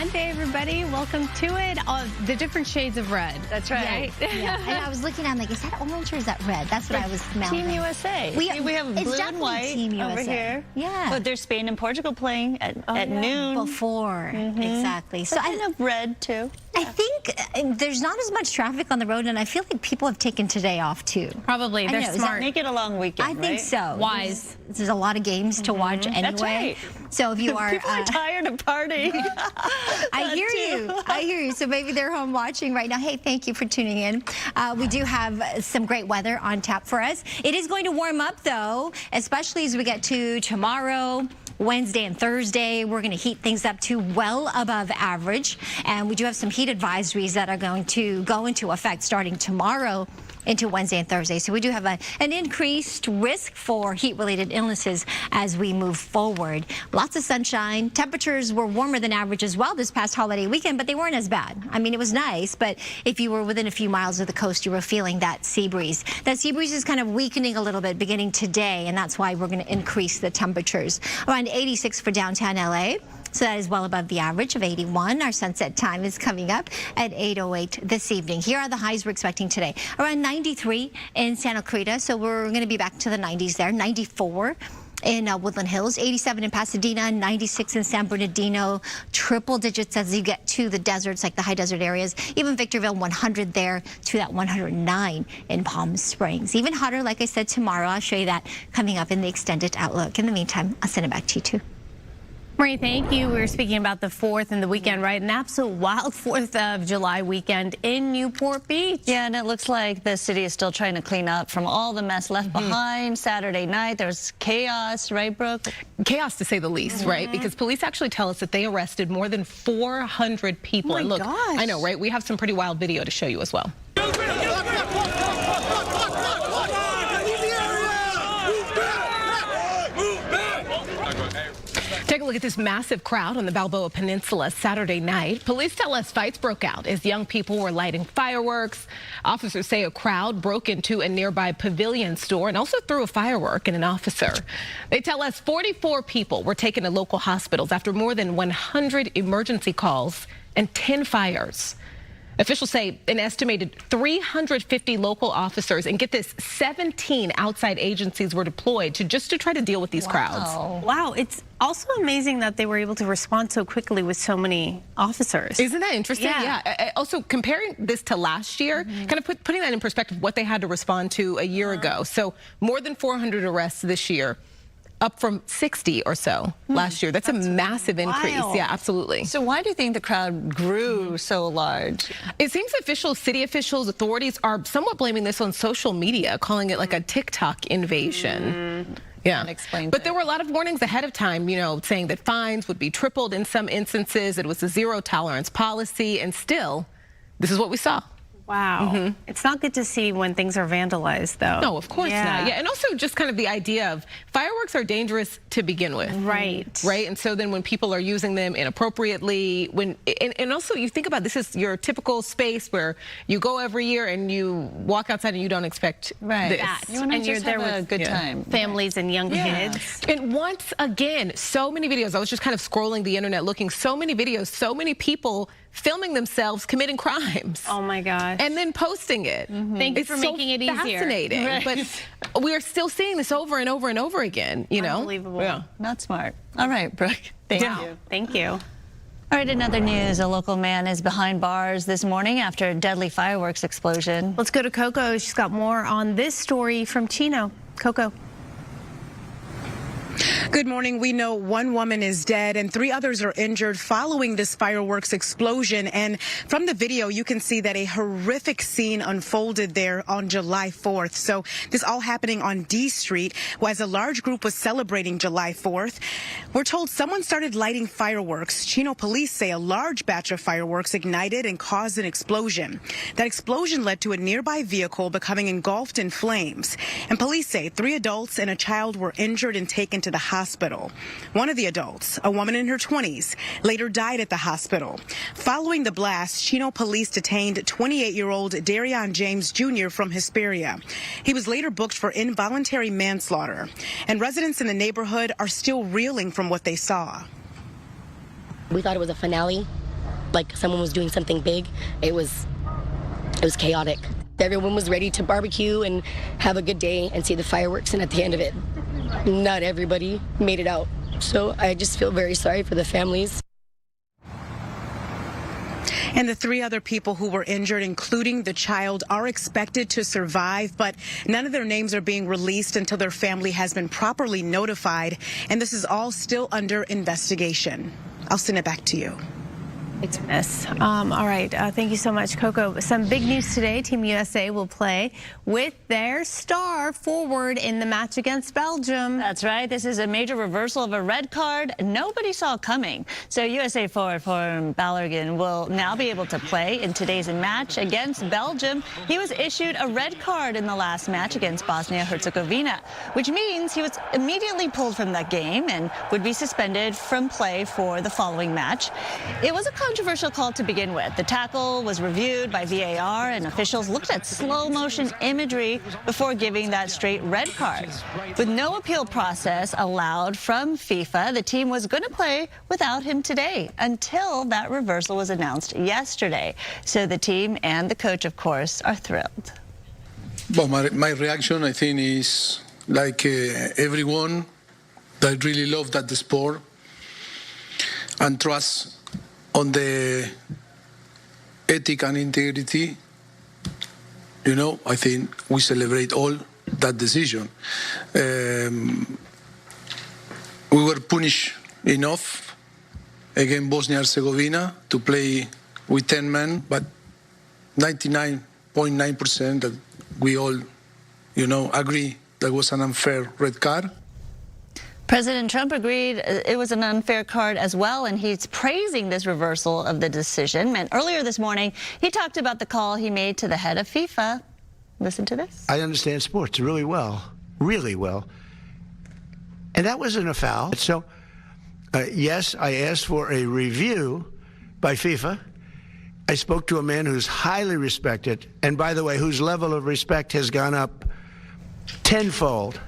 Monday, everybody. Welcome to it. All the different shades of red. That's right. Yeah. And I was looking, I'm like, is that orange or is that red? That's what I was smelling. Team USA. We have it's blue and definitely white Team USA. over here. Yeah. But there's Spain and Portugal playing at noon. Before. Exactly. So I have red, too. I think there's not as much traffic on the road, and I feel like people have taken today off, too. Probably. They're smart. Make it a long weekend, I think so. Wise. There's a lot of games to watch anyway. That's right. So if you are... People are tired of partying. I hear you. I hear you. So maybe they're home watching right now. Hey, thank you for tuning in. We do have some great weather on tap for us. It is going to warm up, though, especially as we get to tomorrow, Wednesday and Thursday. We're going to heat things up to well above average. And we do have some heat advisories that are going to go into effect starting tomorrow into Wednesday and Thursday. So we do have an increased risk for heat-related illnesses as we move forward. Lots of sunshine. Temperatures were warmer than average as well this past holiday weekend, but they weren't as bad. I mean, it was nice, but if you were within a few miles of the coast, you were feeling that sea breeze. That sea breeze is kind of weakening a little bit beginning today, and that's why we're going to increase the temperatures. Around 86 for downtown LA. So that is well above the average of 81. Our sunset time is coming up at 8:08 this evening. Here are the highs we're expecting today. Around 93 in Santa Clarita, so we're going to be back to the 90s there. 94 in Woodland Hills, 87 in Pasadena, 96 in San Bernardino, triple digits as you get to the deserts, like the high desert areas. Even Victorville, 100 there to that 109 in Palm Springs. Even hotter, like I said, tomorrow. I'll show you that coming up in the extended outlook. In the meantime, I'll send it back to you, too. Marie, thank you. We were speaking about the 4th and the weekend, right? An absolute wild 4th of July weekend in Newport Beach. Yeah, and it looks like the city is still trying to clean up from all the mess left behind. Saturday night, there was chaos, right, Brooke? Chaos, to say the least, right? Because police actually tell us that they arrested more than 400 people. Oh my and look, gosh. I know, right? We have some pretty wild video to show you as well. Take a look at this massive crowd on the Balboa Peninsula Saturday night. Police tell us fights broke out as young people were lighting fireworks. Officers say a crowd broke into a nearby pavilion store and also threw a firework at an officer. They tell us 44 people were taken to local hospitals after more than 100 emergency calls and 10 fires. Officials say an estimated 350 local officers, and get this, 17 outside agencies were deployed to try to deal with these crowds. Wow, it's also amazing that they were able to respond so quickly with so many officers. Isn't that interesting? Yeah. Also, comparing this to last year, kind of putting that in perspective, what they had to respond to a year ago. So more than 400 arrests this year, up from 60 or so last year. That's a massive increase. Yeah, absolutely. So why do you think the crowd grew so large? It seems city officials, authorities are somewhat blaming this on social media, calling it like a TikTok invasion. Yeah, but there were a lot of warnings ahead of time, you know, saying that fines would be tripled in some instances. It was a zero tolerance policy, and still, this is what we saw. Wow. It's not good to see when things are vandalized, though. No, of course not. Yeah, and also just kind of the idea of fireworks are dangerous to begin with. Right. Right, and so then when people are using them inappropriately, and also you think about this is your typical space where you go every year and you walk outside and you don't expect this. You want to you're there with a good time. Families and young kids. And once again, so many videos. I was just kind of scrolling the internet looking, so many videos, so many people filming themselves committing crimes. Oh my gosh. And then posting it. Thank you for making it easier. Fascinating. But we are still seeing this over and over and over again, you know? Unbelievable. Yeah. Not smart. All right, Brooke. Thank you. Thank you. All right, in other news, a local man is behind bars this morning after a deadly fireworks explosion. Let's go to Coco. She's got more on this story from Chino. Coco. Good morning. We know one woman is dead and 3 others are injured following this fireworks explosion. And from the video, you can see that a horrific scene unfolded there on July 4th. So this all happening on D Street as a large group was celebrating July 4th. We're told someone started lighting fireworks. Chino police say a large batch of fireworks ignited and caused an explosion. That explosion led to a nearby vehicle becoming engulfed in flames. And police say 3 adults and a child were injured and taken to the hospital. One of the adults, a woman in her 20s, later died at the hospital. Following the blast, Chino police detained 28-year-old Darion James Jr. from Hesperia. He was later booked for involuntary manslaughter. And residents in the neighborhood are still reeling from what they saw. We thought it was a finale like someone was doing something big. It was chaotic. Everyone was ready to barbecue and have a good day and see the fireworks, and at the end of it, not everybody made it out. So I just feel very sorry for the families. And the 3 other people who were injured, including the child, are expected to survive, but none of their names are being released until their family has been properly notified. And this is all still under investigation. I'll send it back to you. Thanks, Miss. All right. Thank you so much, Coco. Some big news today. Team USA will play with their star forward in the match against Belgium. That's right. This is a major reversal of a red card nobody saw coming. So USA forward Balogun will now be able to play in today's match against Belgium. He was issued a red card in the last match against Bosnia-Herzegovina, which means he was immediately pulled from that game and would be suspended from play for the following match. It was a controversial call to begin with. The tackle was reviewed by VAR, and officials looked at slow motion imagery before giving that straight red card. With no appeal process allowed from FIFA, the team was going to play without him today until that reversal was announced yesterday. So the team and the coach, of course, are thrilled. Well, my reaction, I think, is like everyone that really love that the sport and trust on the ethic and integrity. I think we celebrate all that decision. We were punished enough against Bosnia-Herzegovina to play with 10 men, but 99.9% that we all, agree that was an unfair red card. President Trump agreed it was an unfair card as well, and he's praising this reversal of the decision. And earlier this morning, he talked about the call he made to the head of FIFA. Listen to this. I understand sports really well. And that wasn't a foul. So, yes, I asked for a review by FIFA. I spoke to a man who's highly respected, and by the way, whose level of respect has gone up tenfold.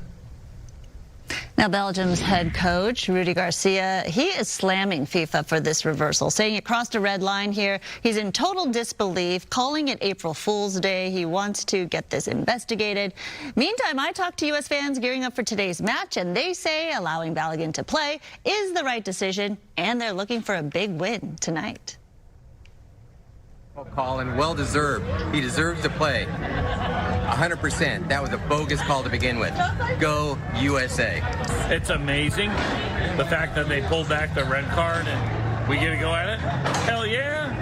Now, Belgium's head coach, Rudy Garcia, he is slamming FIFA for this reversal, saying it crossed a red line here. He's in total disbelief, calling it April Fool's Day. He wants to get this investigated. Meantime, I talked to U.S. fans gearing up for today's match, and they say allowing Balogun to play is the right decision, and they're looking for a big win tonight. Call and well-deserved. He deserves to play. 100%. That was a bogus call to begin with. Go USA. It's amazing the fact that they pulled back the red card and we get to go at it. Hell yeah.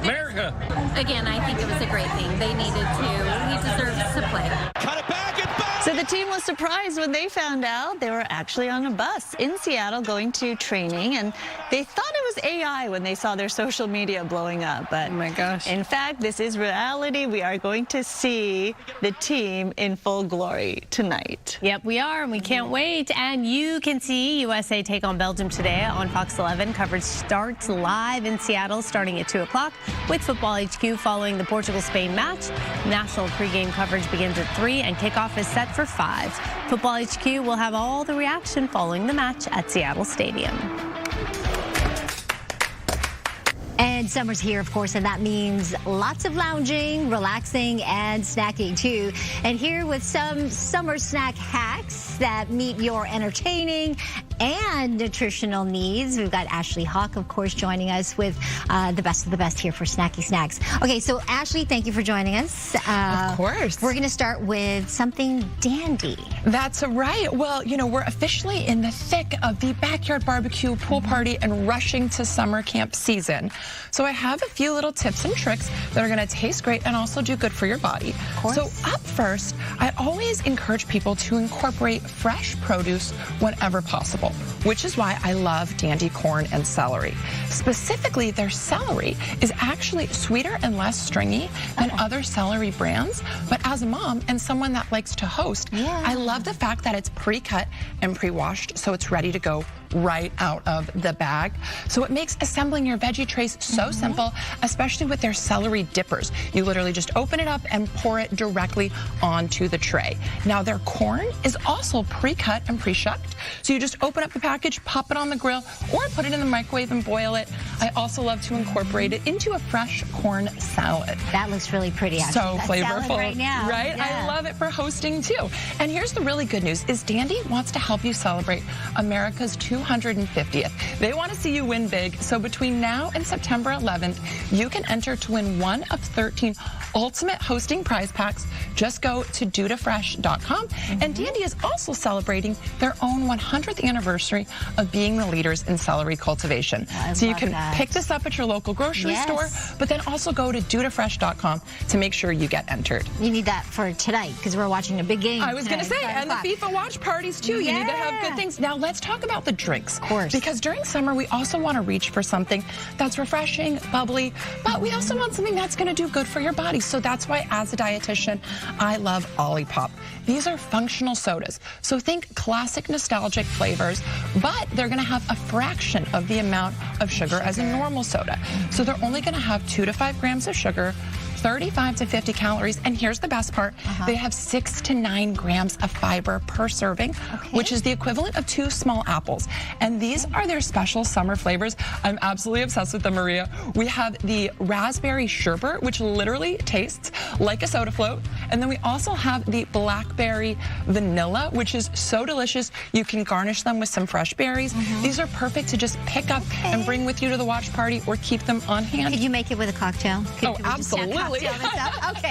America. Again, I think it was a great thing. They needed to. He deserves to play. Cut it back and back. So the team was surprised when they found out they were actually on a bus in Seattle going to training, and they thought it was AI when they saw their social media blowing up. But oh my gosh. In fact, this is reality. We are going to see the team in full glory tonight. Yep, we are, and we can't wait. And you can see USA take on Belgium today on Fox 11. Coverage starts live in Seattle starting at 2 o'clock with Football HQ following the Portugal-Spain match. National pregame coverage begins at 3 and kickoff is set for 5. Football HQ will have all the reaction following the match at Seattle Stadium. And summer's here, of course, and that means lots of lounging, relaxing, and snacking, too. And here with some summer snack hacks that meet your entertaining and nutritional needs. We've got Ashley Hawk, of course, joining us with the best of the best here for Snacky Snacks. Okay, so Ashley, thank you for joining us. Of course. We're going to start with something dandy. That's right. Well, we're officially in the thick of the backyard barbecue, pool party, and rushing to summer camp season. So I have a few little tips and tricks that are going to taste great and also do good for your body. Of course. So up first, I always encourage people to incorporate fresh produce whenever possible, which is why I love dandy corn and celery. Specifically, their celery is actually sweeter and less stringy than other celery brands. But as a mom and someone that likes to host, I love the fact that it's pre-cut and pre-washed, so it's ready to go right out of the bag. So it makes assembling your veggie trays so simple, especially with their celery dippers. You literally just open it up and pour it directly onto the tray. Now their corn is also pre-cut and pre-shucked, so you just open open up the package, pop it on the grill, or put it in the microwave and boil it. I also love to incorporate it into a fresh corn salad. That looks really pretty, actually. So that flavorful, salad right now. right? Yeah. I love it for hosting too. And here's the really good news is Dandy wants to help you celebrate America's 250th. They want to see you win big. So between now and September 11th, you can enter to win one of 13 ultimate hosting prize packs. Just go to dudafresh.com. And Dandy is also celebrating their own 100th anniversary of being the leaders in celery cultivation. So you can pick this up at your local grocery store, but then also go to dudafresh.com to make sure you get entered. You need that for tonight because we're watching a big game. I was going to say, and the FIFA watch parties too. You need to have good things. Now let's talk about the drinks. Of course. Because during summer, we also want to reach for something that's refreshing, bubbly, but we also want something that's going to do good for your body. So that's why, as a dietitian, I love Olipop. These are functional sodas. So think classic nostalgic flavors, but they're going to have a fraction of the amount of sugar as a normal soda. So they're only going to have 2 to 5 grams of sugar, 35 to 50 calories, and here's the best part. They have 6 to 9 grams of fiber per serving, which is the equivalent of 2 small apples. And these are their special summer flavors. I'm absolutely obsessed with them, Maria. We have the raspberry sherbet, which literally tastes like a soda float. And then we also have the blackberry vanilla, which is so delicious. You can garnish them with some fresh berries. These are perfect to just pick up and bring with you to the watch party or keep them on hand. Could you make it with a cocktail? Oh, absolutely. Okay,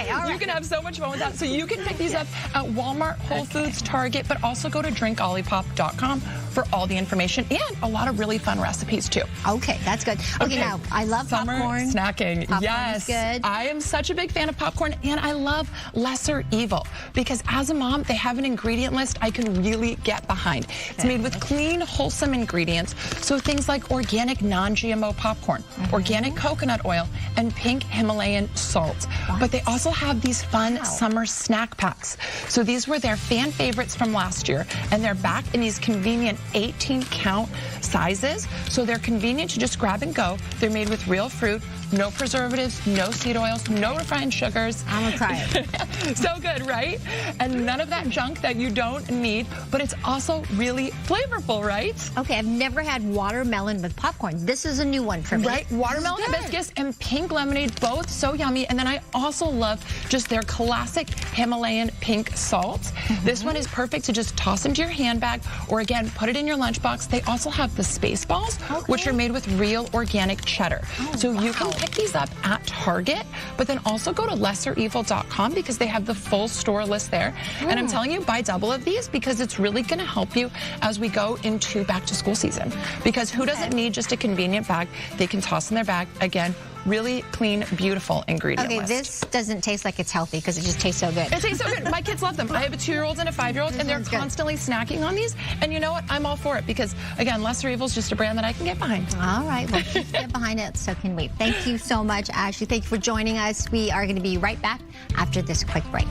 all right. You can have so much fun with that. So you can pick these up at Walmart, Whole Foods, Target, but also go to drinkolipop.com for all the information and a lot of really fun recipes too. Okay, that's good. Okay, now I love summer popcorn. Snacking. Popcorn yes. is good. I am such a big fan of popcorn and I love Lesser Evil because as a mom, they have an ingredient list I can really get behind. It's made with clean, wholesome ingredients. So things like organic non-GMO popcorn, organic coconut oil, and pink Himalayan salt. But they also have these fun summer snack packs. So these were their fan favorites from last year, and they're back in these convenient 18-count sizes. So they're convenient to just grab and go. They're made with real fruit, no preservatives, no seed oils, no refined sugars. I'm gonna try it. So good, right? And none of that junk that you don't need, but it's also really flavorful, right? Okay, I've never had watermelon with popcorn. This is a new one for me. Right, watermelon hibiscus and pink lemonade, both so yummy. And then I also love just their classic Himalayan pink salt. This one is perfect to just toss into your handbag or again, put it in your lunchbox. They also have the space balls, which are made with real organic cheddar. So you can pick these up at Target, but then also go to lesserevil.com because they have the full store list there. And I'm telling you, buy double of these because it's really going to help you as we go into back to school season. Because who doesn't need just a convenient bag they can toss in their bag? Again, really clean, beautiful ingredient list. This doesn't taste like it's healthy because it just tastes so good. It tastes so good. My kids love them. I have a 2-year-old and a 5-year-old, and they're constantly snacking on these. And you know what? I'm all for it because, again, Lesser Evil is just a brand that I can get behind. All right. Well, keep get behind it. So can we. Thank you so much, Ashley. Thank you for joining us. We are going to be right back after this quick break.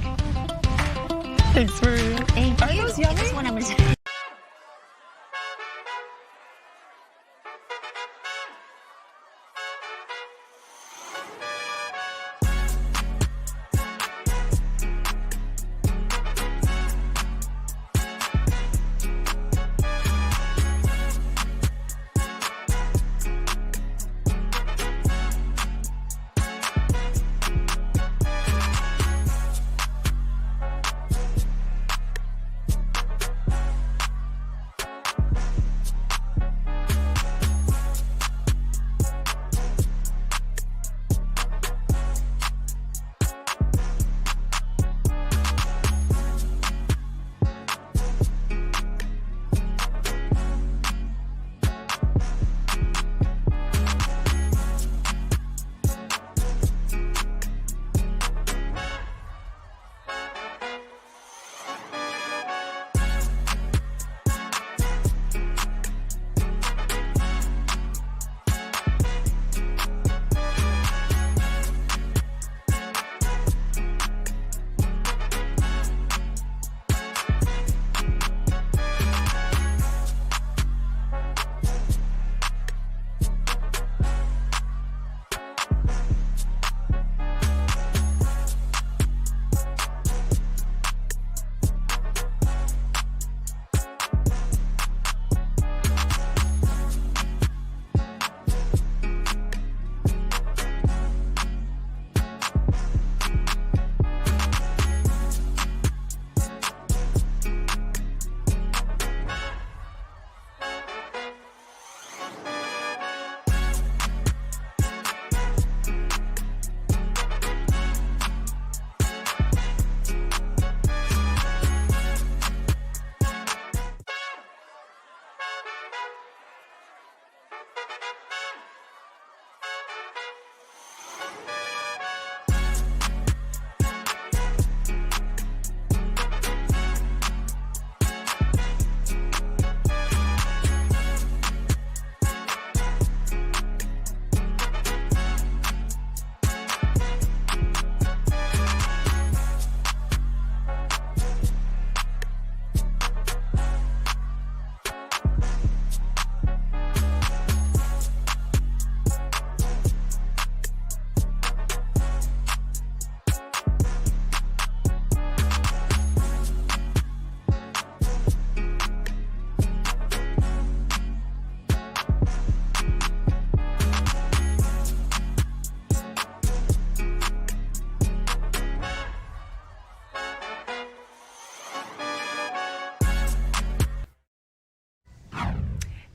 Thanks, Maria. Thank you. Are those yummy? This one I'm going to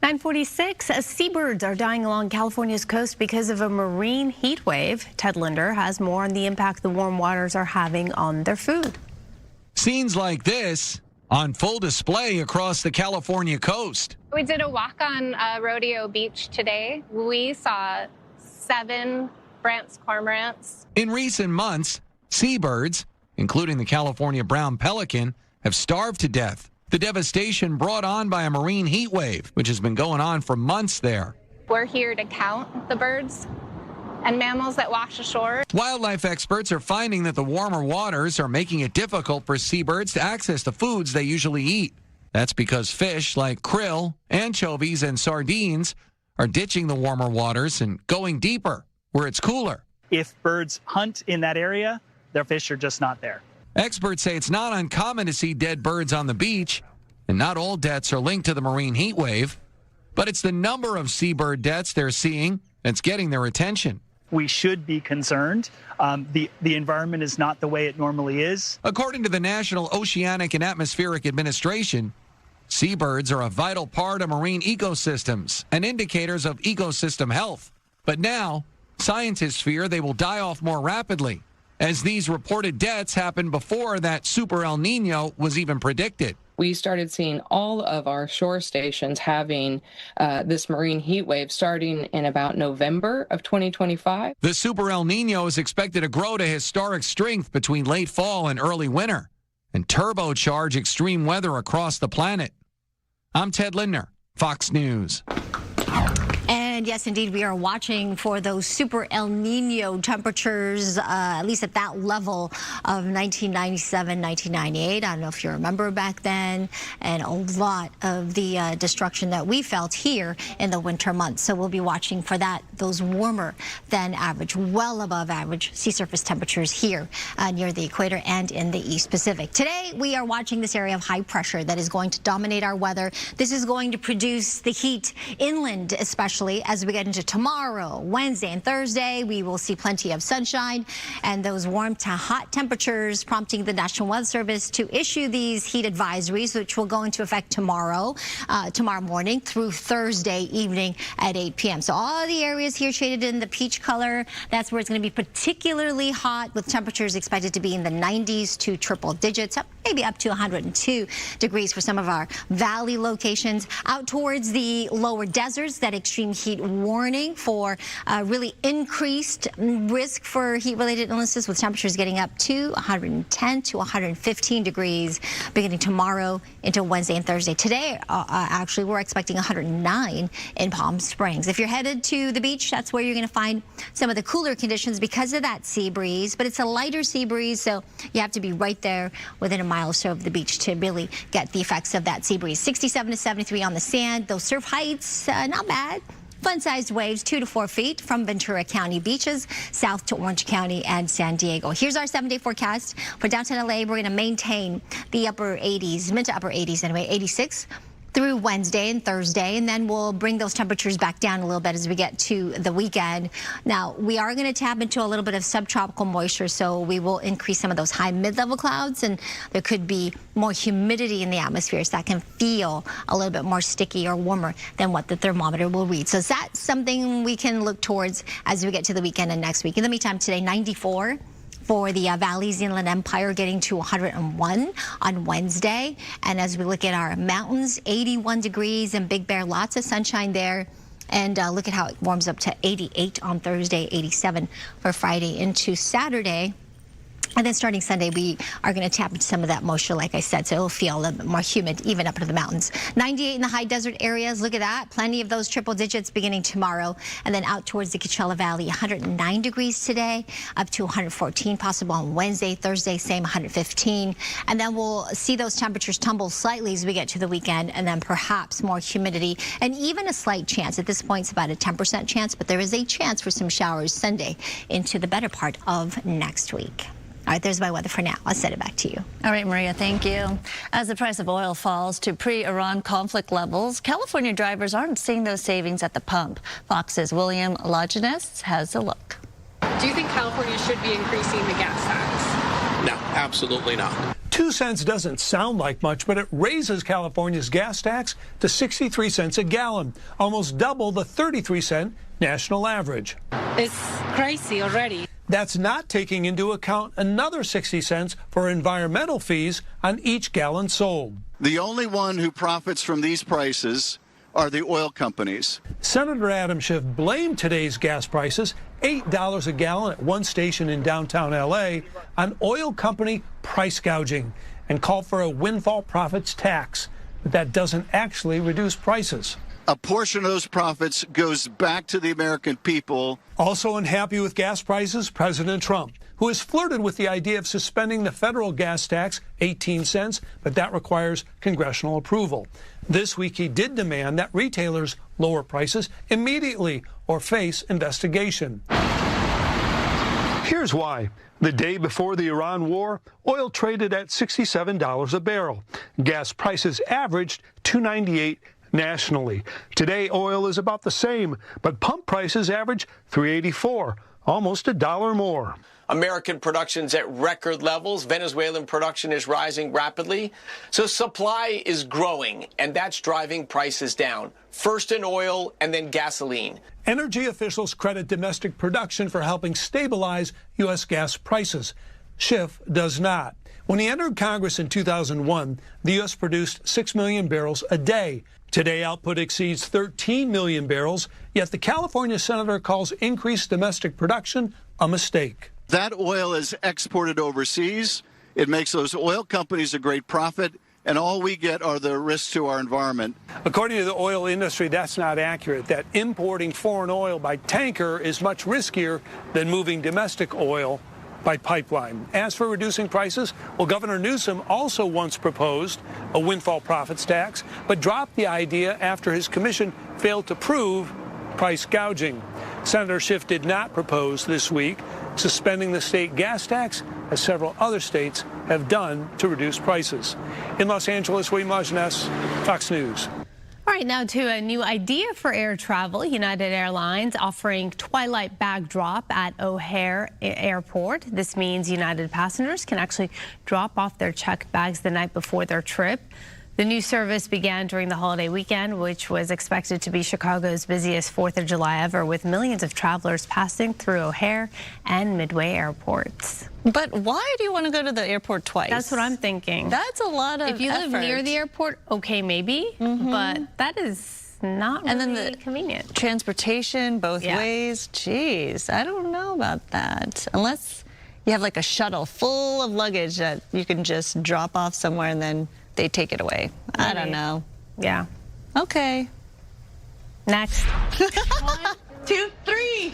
9:46, seabirds are dying along California's coast because of a marine heat wave. Ted Linder has more on the impact the warm waters are having on their food. Scenes like this on full display across the California coast. We did a walk on Rodeo Beach today. We saw 7 Brandt's cormorants. In recent months, seabirds, including the California brown pelican, have starved to death. The devastation brought on by a marine heat wave, which has been going on for months there. We're here to count the birds and mammals that wash ashore. Wildlife experts are finding that the warmer waters are making it difficult for seabirds to access the foods they usually eat. That's because fish like krill, anchovies, and sardines are ditching the warmer waters and going deeper, where it's cooler. If birds hunt in that area, their fish are just not there. Experts say it's not uncommon to see dead birds on the beach, and not all deaths are linked to the marine heat wave, but it's the number of seabird deaths they're seeing that's getting their attention. We should be concerned. The environment is not the way it normally is. According to the National Oceanic and Atmospheric Administration, seabirds are a vital part of marine ecosystems and indicators of ecosystem health. But now, scientists fear they will die off more rapidly, as these reported deaths happened before that Super El Nino was even predicted. We started seeing all of our shore stations having this marine heat wave starting in about November of 2025. The Super El Nino is expected to grow to historic strength between late fall and early winter and turbocharge extreme weather across the planet. I'm Ted Linder, Fox News. And yes, indeed, we are watching for those super El Nino temperatures, at least at that level of 1997, 1998. I don't know if you remember back then, and a lot of the destruction that we felt here in the winter months. So we'll be watching for that, those warmer than average, well above average sea surface temperatures here near the equator and in the East Pacific. Today, we are watching this area of high pressure that is going to dominate our weather. This is going to produce the heat inland, especially as we get into tomorrow, Wednesday, and Thursday. We will see plenty of sunshine and those warm to hot temperatures, prompting the National Weather Service to issue these heat advisories, which will go into effect tomorrow morning through Thursday evening at 8 p.m. So all the areas here shaded in the peach color, that's where it's going to be particularly hot, with temperatures expected to be in the 90s to triple digits, maybe up to 102 degrees for some of our valley locations. Out towards the lower deserts, that extreme heat warning for really increased risk for heat-related illnesses, with temperatures getting up to 110 to 115 degrees beginning tomorrow into Wednesday and Thursday. Today, actually, we're expecting 109 in Palm Springs. If you're headed to the beach, that's where you're going to find some of the cooler conditions because of that sea breeze, but it's a lighter sea breeze, so you have to be right there within a mile or so of the beach to really get the effects of that sea breeze. 67 to 73 on the sand. Those surf heights, not bad. Fun-sized waves, 2 to 4 feet from Ventura County beaches south to Orange County and San Diego. Here's our 7-day forecast for downtown LA. We're going to maintain the upper 80s, mid to upper 80s anyway, 86 through Wednesday and Thursday, and then we'll bring those temperatures back down a little bit as we get to the weekend. Now, we are going to tap into a little bit of subtropical moisture, so we will increase some of those high mid-level clouds, and there could be more humidity in the atmosphere, so that can feel a little bit more sticky or warmer than what the thermometer will read. So that's something we can look towards as we get to the weekend and next week. In the meantime, today, 94 for the Valley's Inland Empire, getting to 101 on Wednesday. And as we look at our mountains, 81 degrees in Big Bear, lots of sunshine there. And look at how it warms up to 88 on Thursday, 87 for Friday into Saturday. And then starting Sunday, we are going to tap into some of that moisture, like I said, so it'll feel a little bit more humid, even up to the mountains. 98 in the high desert areas. Look at that. Plenty of those triple digits beginning tomorrow. And then out towards the Coachella Valley, 109 degrees today, up to 114 possible on Wednesday. Thursday, same 115. And then we'll see those temperatures tumble slightly as we get to the weekend, and then perhaps more humidity and even a slight chance. At this point, it's about a 10% chance, but there is a chance for some showers Sunday into the better part of next week. All right, there's my weather for now. I'll send it back to you. All right, Maria, thank you. As the price of oil falls to pre-Iran conflict levels, California drivers aren't seeing those savings at the pump. Fox's William Longinus has a look. Do you think California should be increasing the gas tax? No, absolutely not. 2 cents doesn't sound like much, but it raises California's gas tax to 63 cents a gallon, almost double the 33-cent national average. It's crazy already. That's not taking into account another 60 cents for environmental fees on each gallon sold. The only one who profits from these prices are the oil companies. Senator Adam Schiff blamed today's gas prices, $8 a gallon at one station in downtown L.A., on oil company price gouging and called for a windfall profits tax. But that doesn't actually reduce prices. A portion of those profits goes back to the American people. Also unhappy with gas prices, President Trump, who has flirted with the idea of suspending the federal gas tax, 18 cents, but that requires congressional approval. This week, he did demand that retailers lower prices immediately or face investigation. Here's why. The day before the Iran war, oil traded at $67 a barrel. Gas prices averaged $2.98 nationally. Today, oil is about the same, but pump prices average $3.84, almost $1 more. American production's at record levels. Venezuelan production is rising rapidly. So supply is growing, and that's driving prices down, first in oil and then gasoline. Energy officials credit domestic production for helping stabilize U.S. gas prices. Schiff does not. When he entered Congress in 2001, the U.S. produced 6 million barrels a day. Today, output exceeds 13 million barrels, yet the California senator calls increased domestic production a mistake. That oil is exported overseas. It makes those oil companies a great profit, and all we get are the risks to our environment. According to the oil industry, that's not accurate. That importing foreign oil by tanker is much riskier than moving domestic oil by pipeline. As for reducing prices, well, Governor Newsom also once proposed a windfall profits tax, but dropped the idea after his commission failed to prove price gouging. Senator Schiff did not propose this week suspending the state gas tax, as several other states have done to reduce prices. In Los Angeles, William Lajeunesse, Fox News. All right, now to a new idea for air travel. United Airlines offering twilight bag drop at O'Hare Airport. This means United passengers can actually drop off their checked bags the night before their trip. The new service began during the holiday weekend, which was expected to be Chicago's busiest 4th of July ever, with millions of travelers passing through O'Hare and Midway airports. But why do you want to go to the airport twice? That's what I'm thinking. That's a lot of If you live near the airport, okay, maybe, but that is not really and then the convenient. Transportation both ways. Jeez, I don't know about that. Unless you have like a shuttle full of luggage that you can just drop off somewhere and then they take it away. I don't know. Yeah. Okay. Next. 1, 2, 3.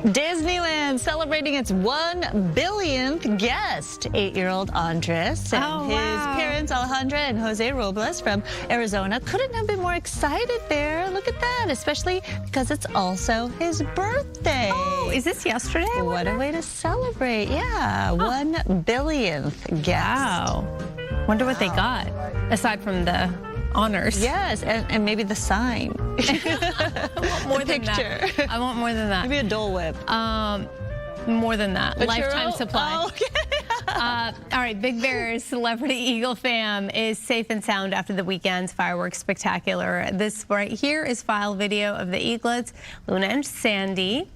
Disneyland celebrating its 1 billionth guest. 8-year-old Andres and his parents Alejandra and Jose Robles from Arizona couldn't have been more excited there. Look at that, especially because it's also his birthday. Oh, is this yesterday? What a way to celebrate. Yeah, 1 billionth guest. Wow. Wonder what they got, aside from the honors. Yes, and maybe the sign. I want more than that. I want more than that. Maybe a Dole Whip. More than that. A Lifetime churro? supply. Oh, okay. All right, Big Bear's Celebrity Eagle fam is safe and sound after the weekend's fireworks spectacular. This right here is file video of the eaglets, Luna and Sandy.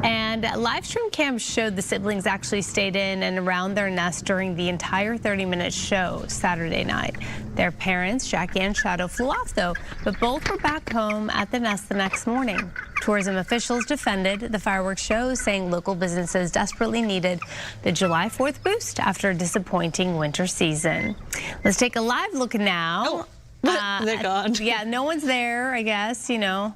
And live stream cams showed the siblings actually stayed in and around their nest during the entire 30-minute show Saturday night. Their parents, Jackie and Shadow, flew off, though, but both were back home at the nest the next morning. Tourism officials defended the fireworks show, saying local businesses desperately needed the July 4th boost after a disappointing winter season. Let's take a live look now. They're gone. Yeah, no one's there, I guess, you know.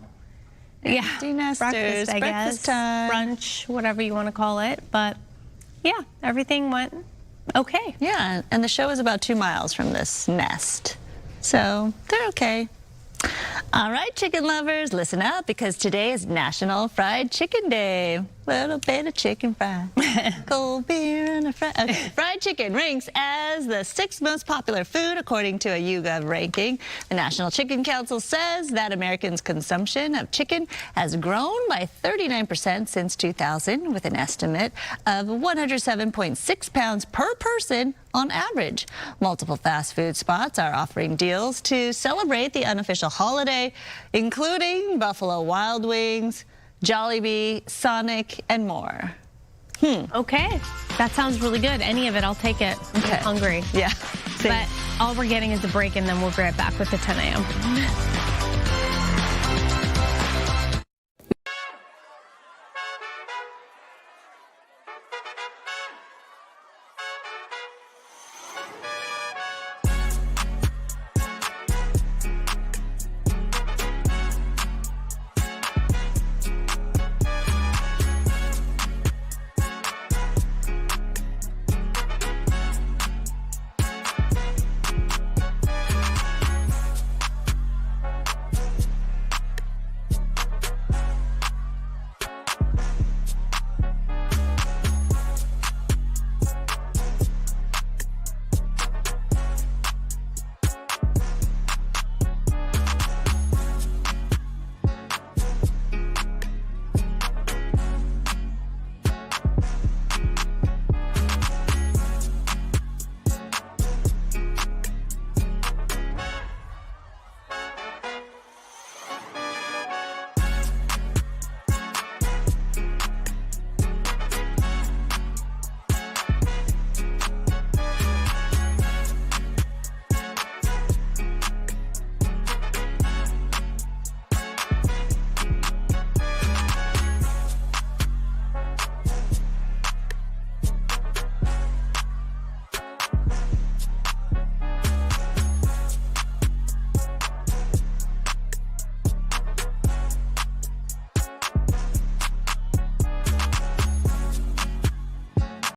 Yeah, breakfast, I guess, time. brunch, whatever you want to call it. But yeah, everything went okay. Yeah, and the show is about 2 miles from this nest, so they're okay. All right, chicken lovers, listen up because today is National Fried Chicken Day. Little bit of chicken fry. Cold beer and a fry. Okay. Fried chicken ranks as the 6th most popular food according to a YouGov ranking. The National Chicken Council says that Americans' consumption of chicken has grown by 39% since 2000, with an estimate of 107.6 pounds per person on average. Multiple fast food spots are offering deals to celebrate the unofficial holiday, including Buffalo Wild Wings, Jollibee, Sonic, and more. Okay, that sounds really good. Any of it, I'll take it. Okay. I'm hungry. Yeah. But all we're getting is a break, and then we'll be right back with the 10 a.m.